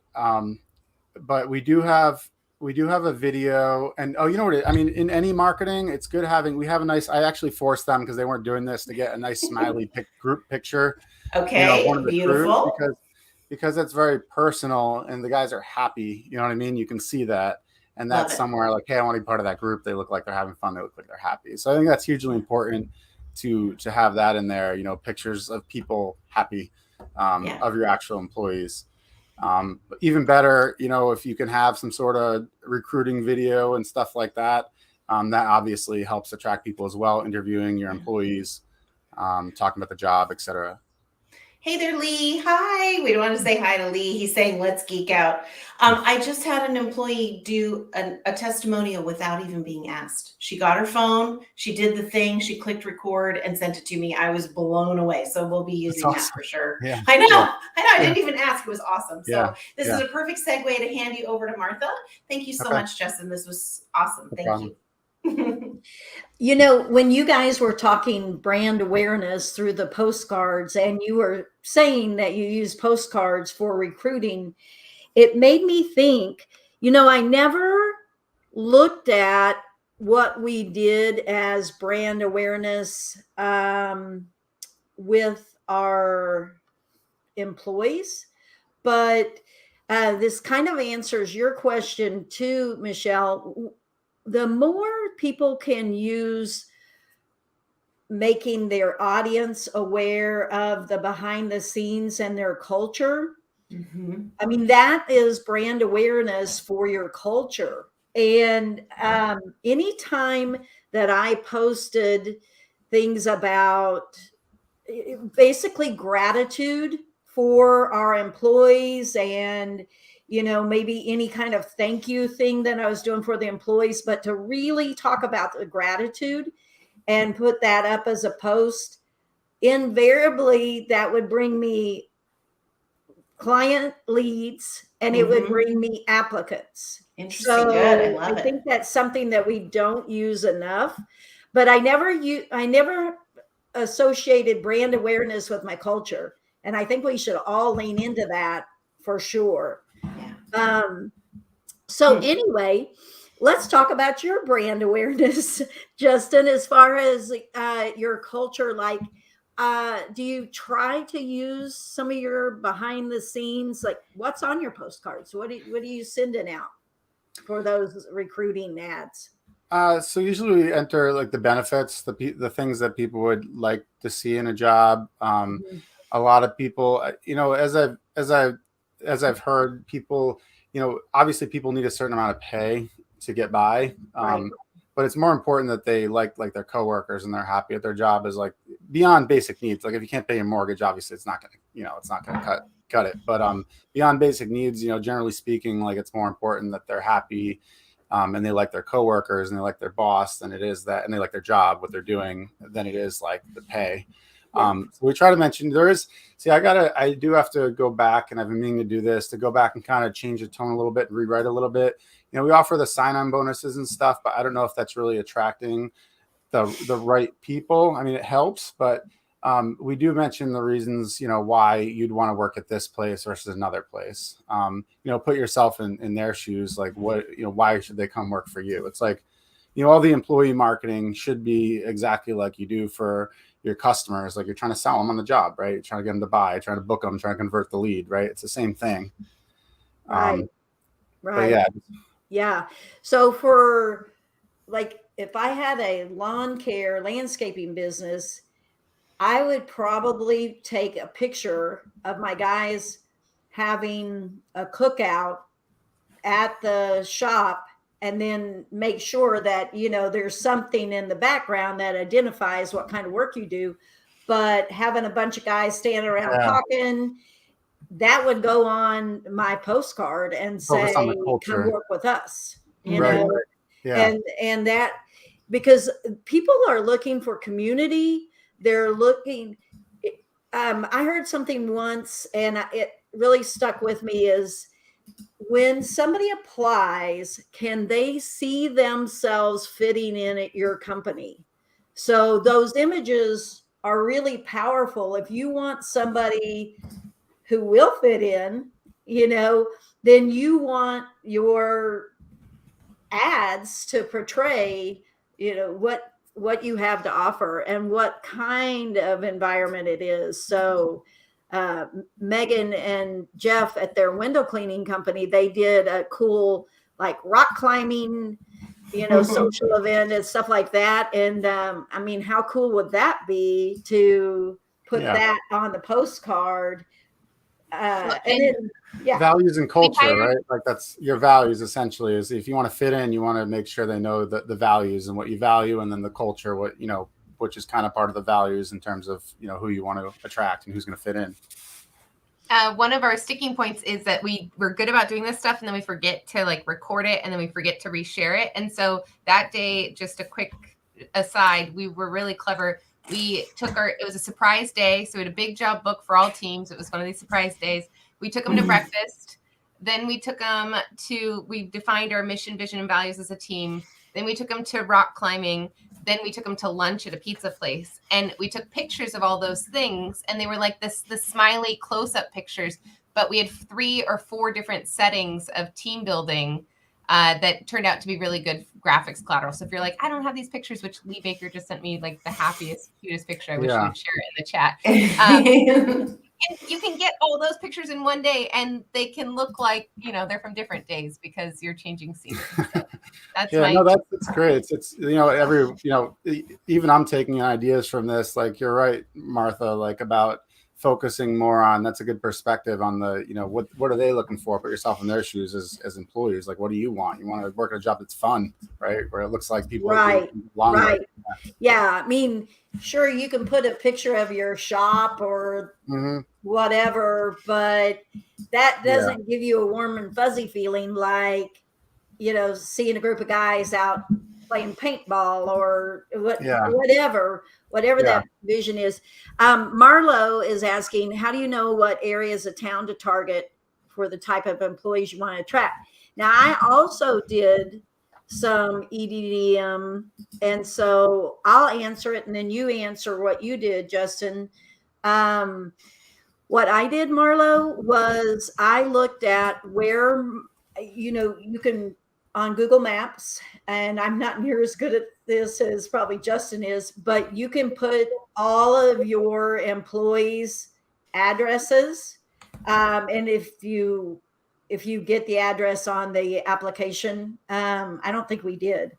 But we do have a video, and in any marketing, it's good we have a nice, I actually forced them because they weren't doing this to get a nice smiley group picture. Okay. One of the Beautiful. because it's very personal and the guys are happy. You know what I mean? You can see that. And that's somewhere like, hey, I want to be part of that group. They look like they're having fun. They look like they're happy. So I think that's hugely important to have that in there, pictures of people happy, of your actual employees. Even better, if you can have some sort of recruiting video and stuff like that, that obviously helps attract people as well, interviewing your employees, talking about the job, etc. Hey there, Lee. Hi. We don't want to say hi to Lee. He's saying, let's geek out. I just had an employee do a testimonial without even being asked. She got her phone. She did the thing. She clicked record and sent it to me. I was blown away. So we'll be using that for sure. Yeah. I know. Yeah. I didn't even ask. It was awesome. So this is a perfect segue to hand you over to Martha. Thank you so much, Justin. This was awesome. Thank you. When you guys were talking brand awareness through the postcards and you were saying that you use postcards for recruiting, it made me think, I never looked at what we did as brand awareness with our employees. But this kind of answers your question too, Michelle. The more people can use making their audience aware of the behind the scenes and their culture, I mean, that is brand awareness for your culture. And anytime that I posted things about basically gratitude for our employees and, you know, maybe any kind of thank you thing that I was doing for the employees, but to really talk about the gratitude and put that up as a post, invariably that would bring me client leads and it would bring me applicants. Interesting. So Good. I love I it. think that's something that we don't use enough, but I never associated brand awareness with my culture. And I think we should all lean into that for sure. Yeah. So anyway, let's talk about your brand awareness, Justin, as far as your culture. Like, do you try to use some of your behind the scenes? Like, what's on your postcards? What are you sending out for those recruiting ads? So usually we enter like the benefits, the things that people would like to see in a job. A lot of people, you know, as I've heard people, you know, obviously people need a certain amount of pay to get by. Right. But it's more important that they like their coworkers and they're happy at their job is like beyond basic needs. Like if you can't pay your mortgage, obviously it's not gonna cut it. But beyond basic needs, you know, generally speaking, like it's more important that they're happy. And they like their coworkers and they like their boss than it is that, and they like their job, what they're doing, than it is like the pay. So we try to mention I do have to go back, and I've been meaning to do this, to go back and kind of change the tone a little bit and rewrite a little bit. You know, we offer the sign-on bonuses and stuff, but I don't know if that's really attracting the right people. I mean, it helps, but we do mention the reasons, you know, why you'd want to work at this place versus another place. You know, put yourself in their shoes. Like why should they come work for you? It's like, you know, all the employee marketing should be exactly like you do for your customers. Like you're trying to sell them on the job, right? You're trying to get them to buy, trying to book them, trying to convert the lead, right? It's the same thing. Right. Right. Yeah. So for like, if I had a lawn care landscaping business, I would probably take a picture of my guys having a cookout at the shop and then make sure that, you know, there's something in the background that identifies what kind of work you do. But having a bunch of guys standing around talking, that would go on my postcard and say, come work with us, you know? Yeah. And that, because people are looking for community. They're looking, I heard something once and it really stuck with me is when somebody applies, can they see themselves fitting in at your company? So those images are really powerful. If you want somebody who will fit in, you know, then you want your ads to portray, you know, what you have to offer and what kind of environment it is. So Megan and Jeff at their window cleaning company, they did a cool like rock climbing, you know, social event and stuff like that. And I mean, how cool would that be to put that on the postcard? Values and culture, right? Like that's your values essentially. Is if you want to fit in, you want to make sure they know the values and what you value, and then the culture, what you know, which is kind of part of the values in terms of, you know, who you want to attract and who's going to fit in. One of our sticking points is that we're good about doing this stuff and then we forget to like record it and then we forget to reshare it. And so that day, just a quick aside, we were really clever. We took it was a surprise day. So we had a big job book for all teams. It was one of these surprise days. We took them to breakfast. Then we took them we defined our mission, vision, and values as a team. Then we took them to rock climbing. Then we took them to lunch at a pizza place. And we took pictures of all those things. And they were like the smiley close-up pictures. But we had 3 or 4 different settings of team building that turned out to be really good graphics collateral. So if you're like, I don't have these pictures, which Lee Baker just sent me like the happiest, cutest picture. I wish you would share it in the chat. You can get all those pictures in one day, and they can look like, they're from different days because you're changing scenery. So that's that's great. It's even I'm taking ideas from this. Like, you're right, Martha, like about focusing more on, that's a good perspective on the, what are they looking for? Put yourself in their shoes as employees. Like, what do you want? You want to work at a job that's fun, right? Where it looks like people right. Yeah. I mean, sure, you can put a picture of your shop or whatever, but that doesn't give you a warm and fuzzy feeling like, seeing a group of guys out playing paintball or whatever that vision is. Marlo is asking, how do you know what areas of town to target for the type of employees you want to attract? Now, I also did some EDDM, and so I'll answer it and then you answer what you did, Justin. What I did, Marlo, was I looked at where, you can on Google Maps, and I'm not near as good at this as probably Justin is, but you can put all of your employees' addresses. And if you get the address on the application, I don't think we did.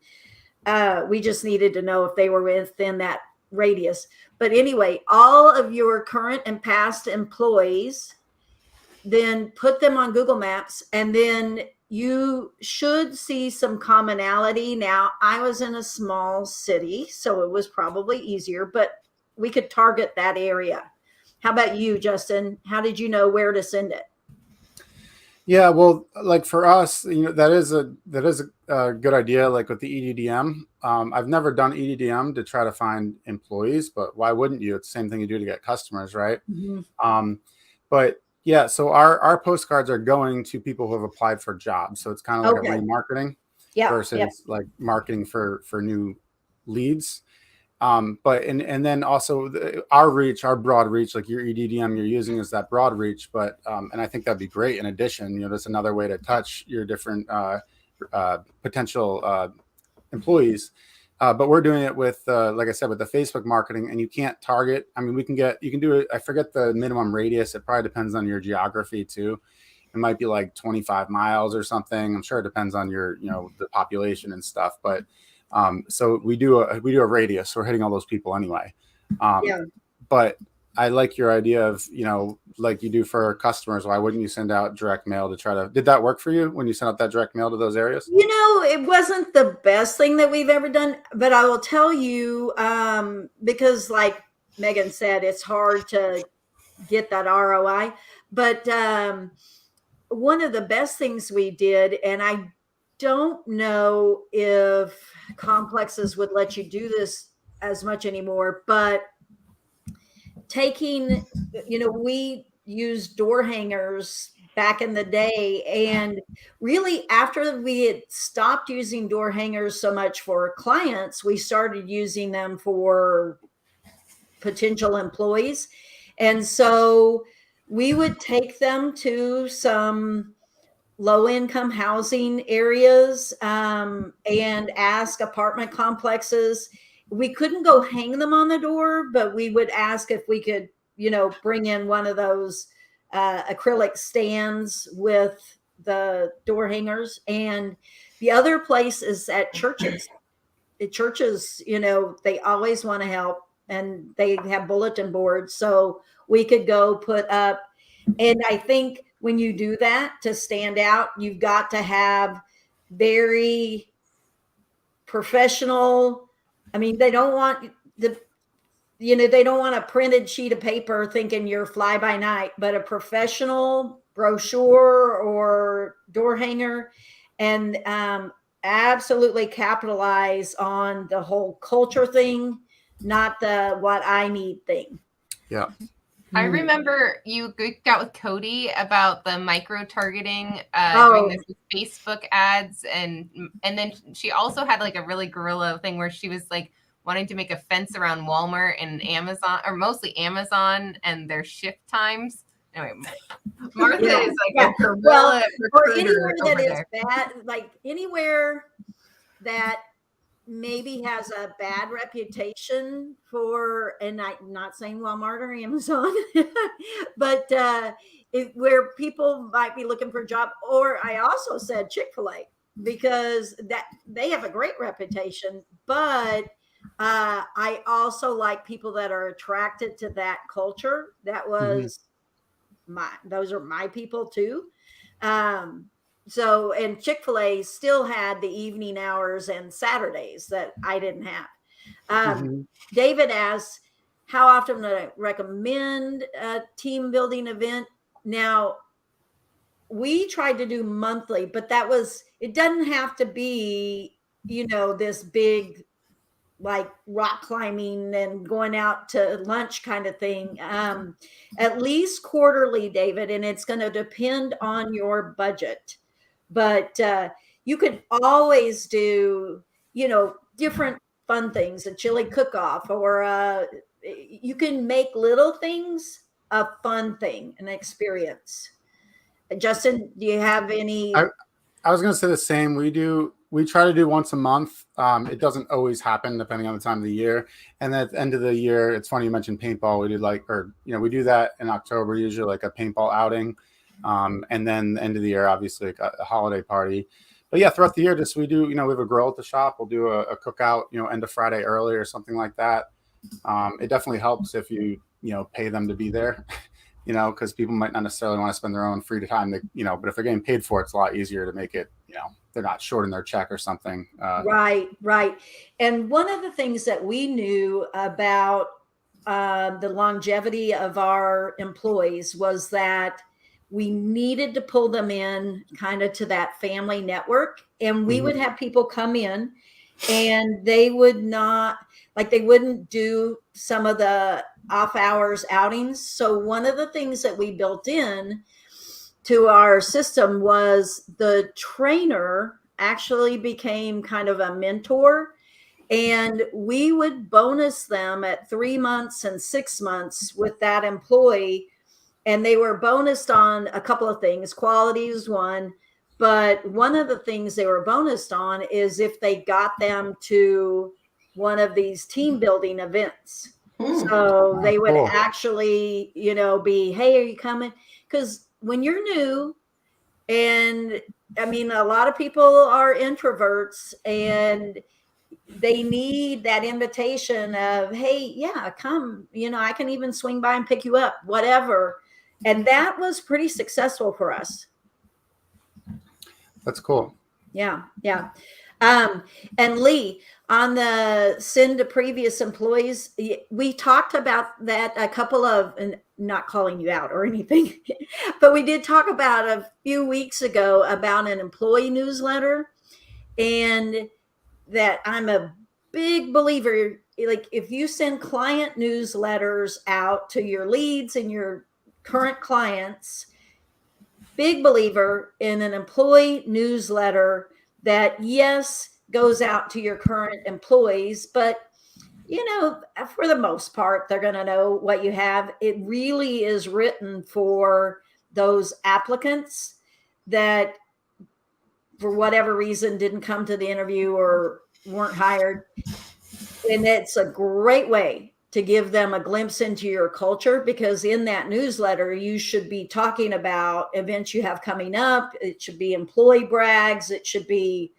We just needed to know if they were within that radius. But anyway, all of your current and past employees, then put them on Google Maps, and then you should see some commonality. Now, I was in a small city, so it was probably easier, but we could target that area. How about you, Justin? How did you know where to send it? Yeah, well, like for us, that is a good idea. Like with the EDDM, I've never done EDDM to try to find employees, but why wouldn't you? It's the same thing you do to get customers, right? But yeah, so our postcards are going to people who have applied for jobs. So it's kind of like a remarketing versus like marketing for new leads. But and then also our broad reach, like your EDDM you're using is that broad reach. But and I think that'd be great. In addition, that's another way to touch your different potential employees. But we're doing it with, like I said, with the Facebook marketing, and you can't target. I mean, you can do it. I forget the minimum radius. It probably depends on your geography too. It might be like 25 miles or something. I'm sure it depends on your, the population and stuff. But so we do a radius. So we're hitting all those people anyway. But I like your idea of, like you do for customers. Why wouldn't you send out direct mail to try to, did that work for you when you sent out that direct mail to those areas? It wasn't the best thing that we've ever done, but I will tell you, because like Megan said, it's hard to get that ROI, but one of the best things we did, and I don't know if complexes would let you do this as much anymore, but taking, we used door hangers back in the day, and really after we had stopped using door hangers so much for clients, we started using them for potential employees. And so we would take them to some low-income housing areas and ask apartment complexes. We couldn't go hang them on the door, but we would ask if we could, bring in one of those acrylic stands with the door hangers. And the other place is at churches. At churches, they always want to help, and they have bulletin boards. So we could go put up, and I think when you do that to stand out, you've got to have very professional. I mean, they don't want they don't want a printed sheet of paper thinking you're fly by night, but a professional brochure or door hanger, and absolutely capitalize on the whole culture thing, not the what I need thing. Yeah. I remember you geeked out with Cody about the micro targeting, doing this with Facebook ads, and then she also had like a really guerrilla thing where she was like wanting to make a fence around Walmart and Amazon, or mostly Amazon, and their shift times. Anyway, Martha Yeah. is like Yeah. a guerrilla Well, or recruiter anywhere that over is there. bad, like anywhere that maybe has a bad reputation for, and I'm not saying Walmart or Amazon, but where people might be looking for a job. Or I also said Chick-fil-A, because that they have a great reputation, but I also like people that are attracted to that culture. That was those are my people too. So, and Chick-fil-A still had the evening hours and Saturdays that I didn't have. David asks, how often would I recommend a team building event? Now, we tried to do monthly, but it doesn't have to be, this big, like rock climbing and going out to lunch kind of thing. At least quarterly, David, and it's going to depend on your budget. But you could always do, different fun things, a chili cook-off, or you can make little things a fun thing, an experience. Justin, do you have any? I was going to say the same. We try to do once a month. It doesn't always happen depending on the time of the year. And at the end of the year, it's funny you mentioned paintball. We do we do that in October, usually like a paintball outing. And then the end of the year, obviously like a holiday party. But yeah, throughout the year, we do, we have a grill at the shop. We'll do a cookout, end of Friday early or something like that. It definitely helps if you pay them to be there. Because people might not necessarily want to spend their own free time, but if they're getting paid for it, it's a lot easier to make it, they're not short in their check or something. Right. And one of the things that we knew about the longevity of our employees was that we needed to pull them in kind of to that family network. And we would have people come in and they wouldn't do some of the off hours outings. So one of the things that we built in to our system was the trainer actually became kind of a mentor, and we would bonus them at 3 months and 6 months with that employee. And they were bonused on a couple of things. Quality is one, but one of the things they were bonused on is if they got them to one of these team building events. So they would actually, be, hey, are you coming? Because when you're new, and I mean, a lot of people are introverts and they need that invitation of, hey, yeah, come, I can even swing by and pick you up, whatever. And that was pretty successful for us. That's cool. Yeah. And Lee, on the send to previous employees, we talked about that a couple of, and not calling you out or anything, but we did talk about a few weeks ago about an employee newsletter, and that I'm a big believer, like if you send client newsletters out to your leads and your current clients, big believer in an employee newsletter that, yes, goes out to your current employees, but for the most part, they're going to know what you have. It really is written for those applicants that for whatever reason didn't come to the interview or weren't hired. And it's a great way to give them a glimpse into your culture, because in that newsletter, you should be talking about events you have coming up. It should be employee brags. It should be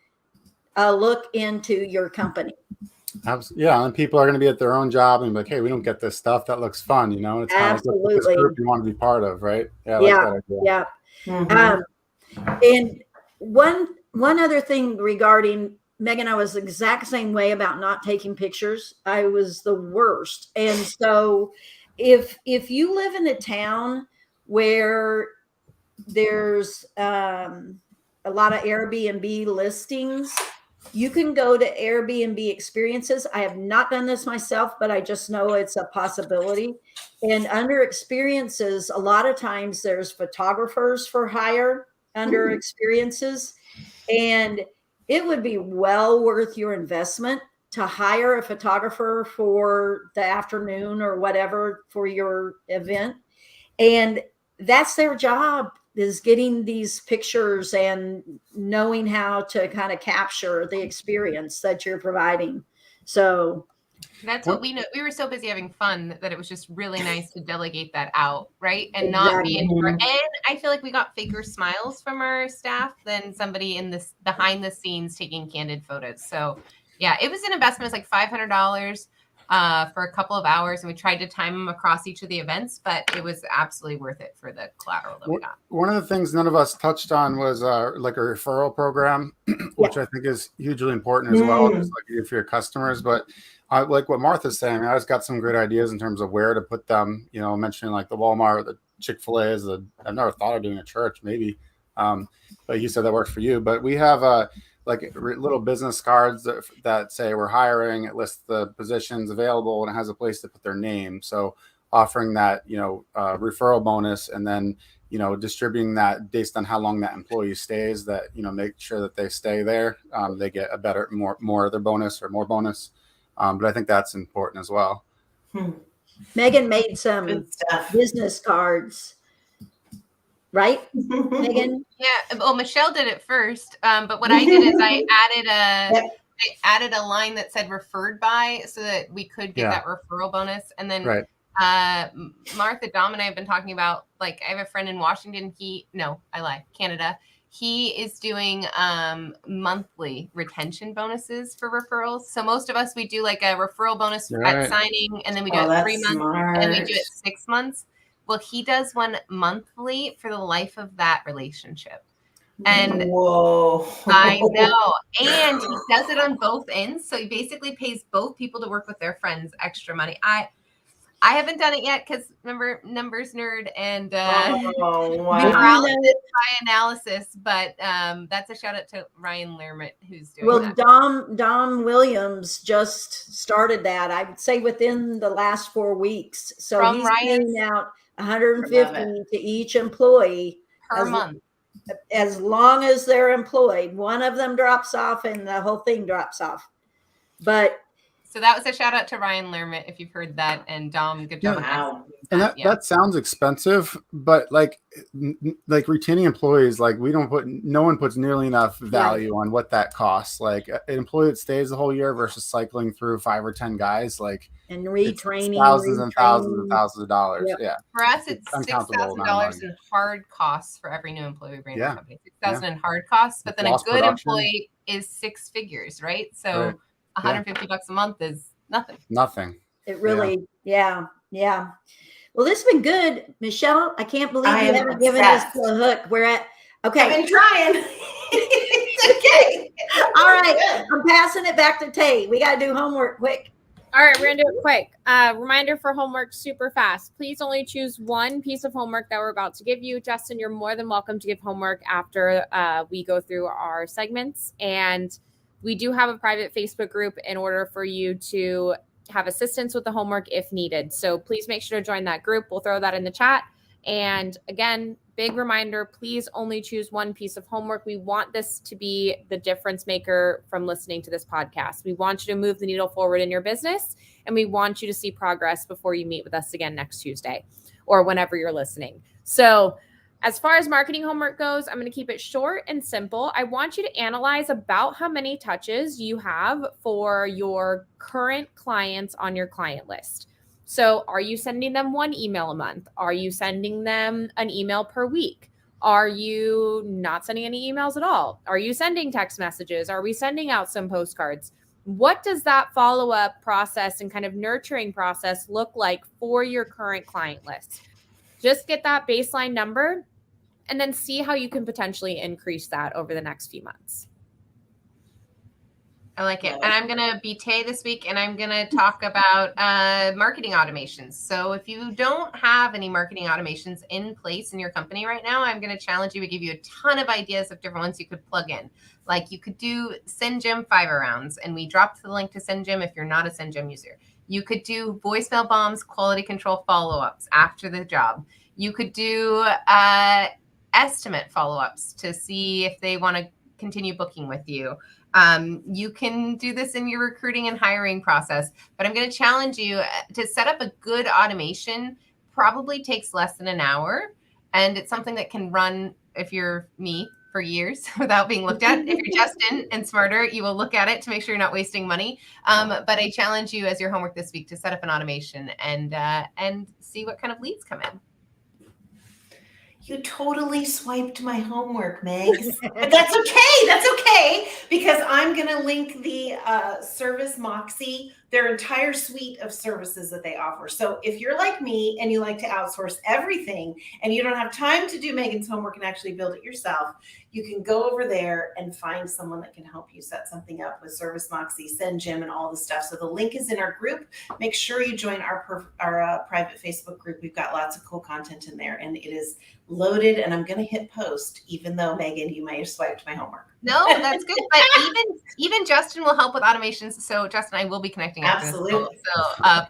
a look into your company. Yeah, and people are going to be at their own job and be like, hey, we don't get this stuff. That looks fun, It's kind of like this group you want to be part of, right? Yeah, yeah. And one other thing regarding Megan, I was the exact same way about not taking pictures. I was the worst. And so if you live in a town where there's a lot of Airbnb listings, you can go to Airbnb experiences. I have not done this myself, but I just know it's a possibility. And under experiences, a lot of times there's photographers for hire under experiences. And it would be well worth your investment to hire a photographer for the afternoon or whatever for your event. And that's their job, is getting these pictures and knowing how to kind of capture the experience that you're providing. So That's what we know. We were so busy having fun that it was just really nice to delegate that out, right? And not be in. Exactly. And I feel like we got faker smiles from our staff than somebody in this behind the scenes taking candid photos. So yeah, it was an investment. It was like $500 for a couple of hours, and we tried to time them across each of the events, but it was absolutely worth it for the collateral that we got. One of the things none of us touched on was like a referral program, which I think is hugely important as well, just like for your customers. But like what Martha's saying, I just got some great ideas in terms of where to put them. You know, mentioning like the Walmart, or the Chick-fil-A. I've never thought of doing a church, maybe, but you said that works for you. But we have like little business cards that say we're hiring. It lists the positions available, and it has a place to put their name. So offering that, you know, referral bonus, and then, you know, distributing that based on how long that employee stays, that, you know, make sure that they stay there. They get a better, more of their bonus or more bonus. But I think that's important as well. Megan made some Good stuff. business cards, right, Megan? Yeah. Well, Michelle did it first. But what I did is I added a line that said referred by, so that we could get that referral bonus. And then Martha, Dom, and I have been talking about, like, I have a friend in Washington. Canada. He is doing monthly retention bonuses for referrals. So most of us, we do like a referral bonus at signing, and then we do it 3 months, and we do it 6 months. Well, he does one monthly for the life of that relationship. And whoa, I know. And he does it on both ends. So he basically pays both people to work with their friends extra money. I haven't done it yet because, remember, numbers nerd and paralysis by analysis. But that's a shout out to Ryan Lermit, who's doing that. Dom Williams just started that, I would say, within the last 4 weeks. So From he's Ryan's paying out $150 to each employee per month, as long as they're employed. One of them drops off, and the whole thing drops off. But so that was a shout out to Ryan Lermit, if you've heard that, and Dom, good job. Wow. And that sounds expensive, but like retaining employees, like no one puts nearly enough value on what that costs. Like an employee that stays the whole year versus cycling through 5 or 10 guys, like, and retraining, thousands and thousands of dollars. Yep. Yeah. For us, it's $6,000 in hard costs for every new employee we bring to the company. $6,000 in hard costs, but then a good employee is 6 figures, right? So $150 a month is nothing. It really, yeah. Well, this has been good, Michelle. I can't believe you haven't given us the hook. We're at okay. I've been trying. It's okay. All right, I'm passing it back to Tay. We got to do homework quick. All right, we're going to do it quick. Reminder for homework super fast. Please only choose one piece of homework that we're about to give you. Justin, you're more than welcome to give homework after we go through our segments. And we do have a private Facebook group in order for you to have assistance with the homework if needed. So please make sure to join that group. We'll throw that in the chat. And again, big reminder, please only choose one piece of homework. We want this to be the difference maker from listening to this podcast. We want you to move the needle forward in your business, and we want you to see progress before you meet with us again next Tuesday or whenever you're listening. So as far as marketing homework goes, I'm going to keep it short and simple. I want you to analyze about how many touches you have for your current clients on your client list. So are you sending them one email a month? Are you sending them an email per week? Are you not sending any emails at all? Are you sending text messages? Are we sending out some postcards? What does that follow-up process and kind of nurturing process look like for your current client list? Just get that baseline number and then see how you can potentially increase that over the next few months. I like it. And I'm going to be Tay this week, and I'm going to talk about marketing automations. So if you don't have any marketing automations in place in your company right now, I'm going to challenge you to give you a ton of ideas of different ones you could plug in. Like you could do SendJim 5-rounds, and we dropped the link to SendJim if you're not a SendJim user. You could do voicemail bombs, quality control follow-ups after the job. You could do estimate follow-ups to see if they want to continue booking with you. You can do this in your recruiting and hiring process, but I'm going to challenge you to set up a good automation. Probably takes less than an hour. and it's something that can run, if you're me, for years without being looked at. If you're Justin and smarter, you will look at it to make sure you're not wasting money. But I challenge you as your homework this week to set up an automation and see what kind of leads come in. You totally swiped my homework, Megs. But that's okay. That's okay, because I'm going to link the Service Moxie, their entire suite of services that they offer. So if you're like me and you like to outsource everything and you don't have time to do Megan's homework and actually build it yourself, you can go over there and find someone that can help you set something up with Service Moxie, Send Jim, and all the stuff. So the link is in our group. Make sure you join our private Facebook group. We've got lots of cool content in there, and it is loaded, and I'm going to hit post, even though, Megan, you might have swiped my homework. No, that's good. But even Justin will help with automations. So Justin, I will be connecting. Absolutely. So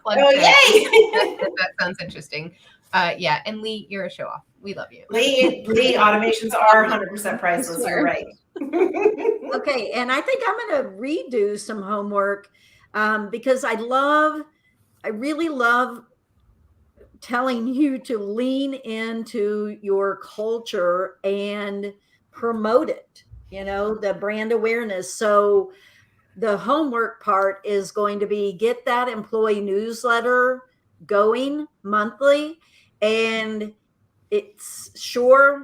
plug Oh, to, yay! that sounds interesting. Yeah, and Lee, you're a show off. We love you. Lee, automations are 100% priceless. You're right. Okay, and I think I'm going to redo some homework because I really love telling you to lean into your culture and promote it, the brand awareness. So the homework part is going to be get that employee newsletter going monthly, and it's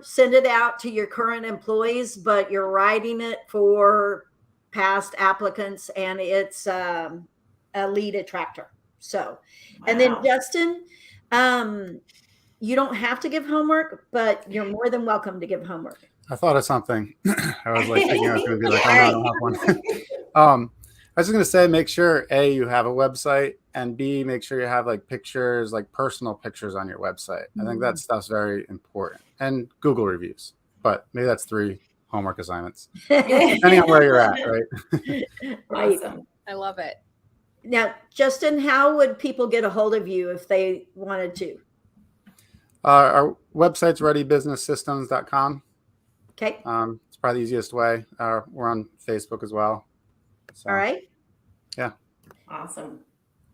send it out to your current employees, but you're writing it for past applicants, and it's a lead attractor. So, and then Justin, you don't have to give homework, but you're more than welcome to give homework. I thought of something. I was like thinking I was going to be like, oh, no, I don't have one. I was just going to say, make sure A, you have a website, and B, make sure you have like pictures, like personal pictures on your website. I think that stuff's very important. And Google reviews. But maybe that's 3 homework assignments, depending on where you're at, right? Right. Awesome. I love it. Now, Justin, how would people get a hold of you if they wanted to? Our website's readybusinesssystems.com. Okay. It's probably the easiest way. We're on Facebook as well. So, all right. Yeah. Awesome.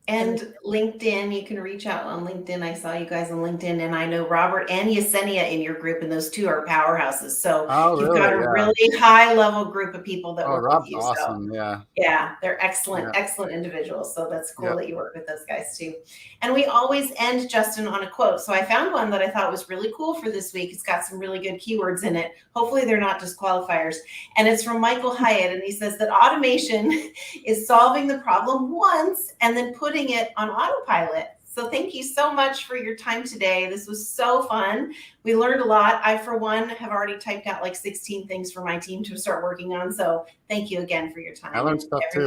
And LinkedIn, you can reach out on LinkedIn. I saw you guys on LinkedIn, and I know Robert and Yesenia in your group, and those two are powerhouses. So you've got a really high level group of people that work Rob's with you. Awesome. So, yeah, they're excellent individuals. So that's cool that you work with those guys too. And we always end, Justin, on a quote. So I found one that I thought was really cool for this week. It's got some really good keywords in it. Hopefully they're not disqualifiers. And it's from Michael Hyatt. And he says that automation is solving the problem once and then putting it on autopilot. So thank you so much for your time today. This was so fun. We learned a lot. I, for one, have already typed out like 16 things for my team to start working on. So thank you again for your time. I learned stuff too.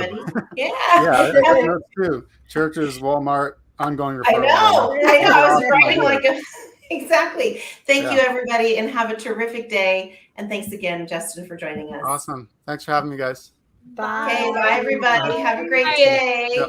Yeah. Yeah, I learned too. Churches, Walmart, ongoing referrals. I know. I was writing like a... Exactly. Thank you, everybody, and have a terrific day. And thanks again, Justin, for joining us. Awesome. Thanks for having me, guys. Bye. Okay, bye, everybody. Have a great day. Yep.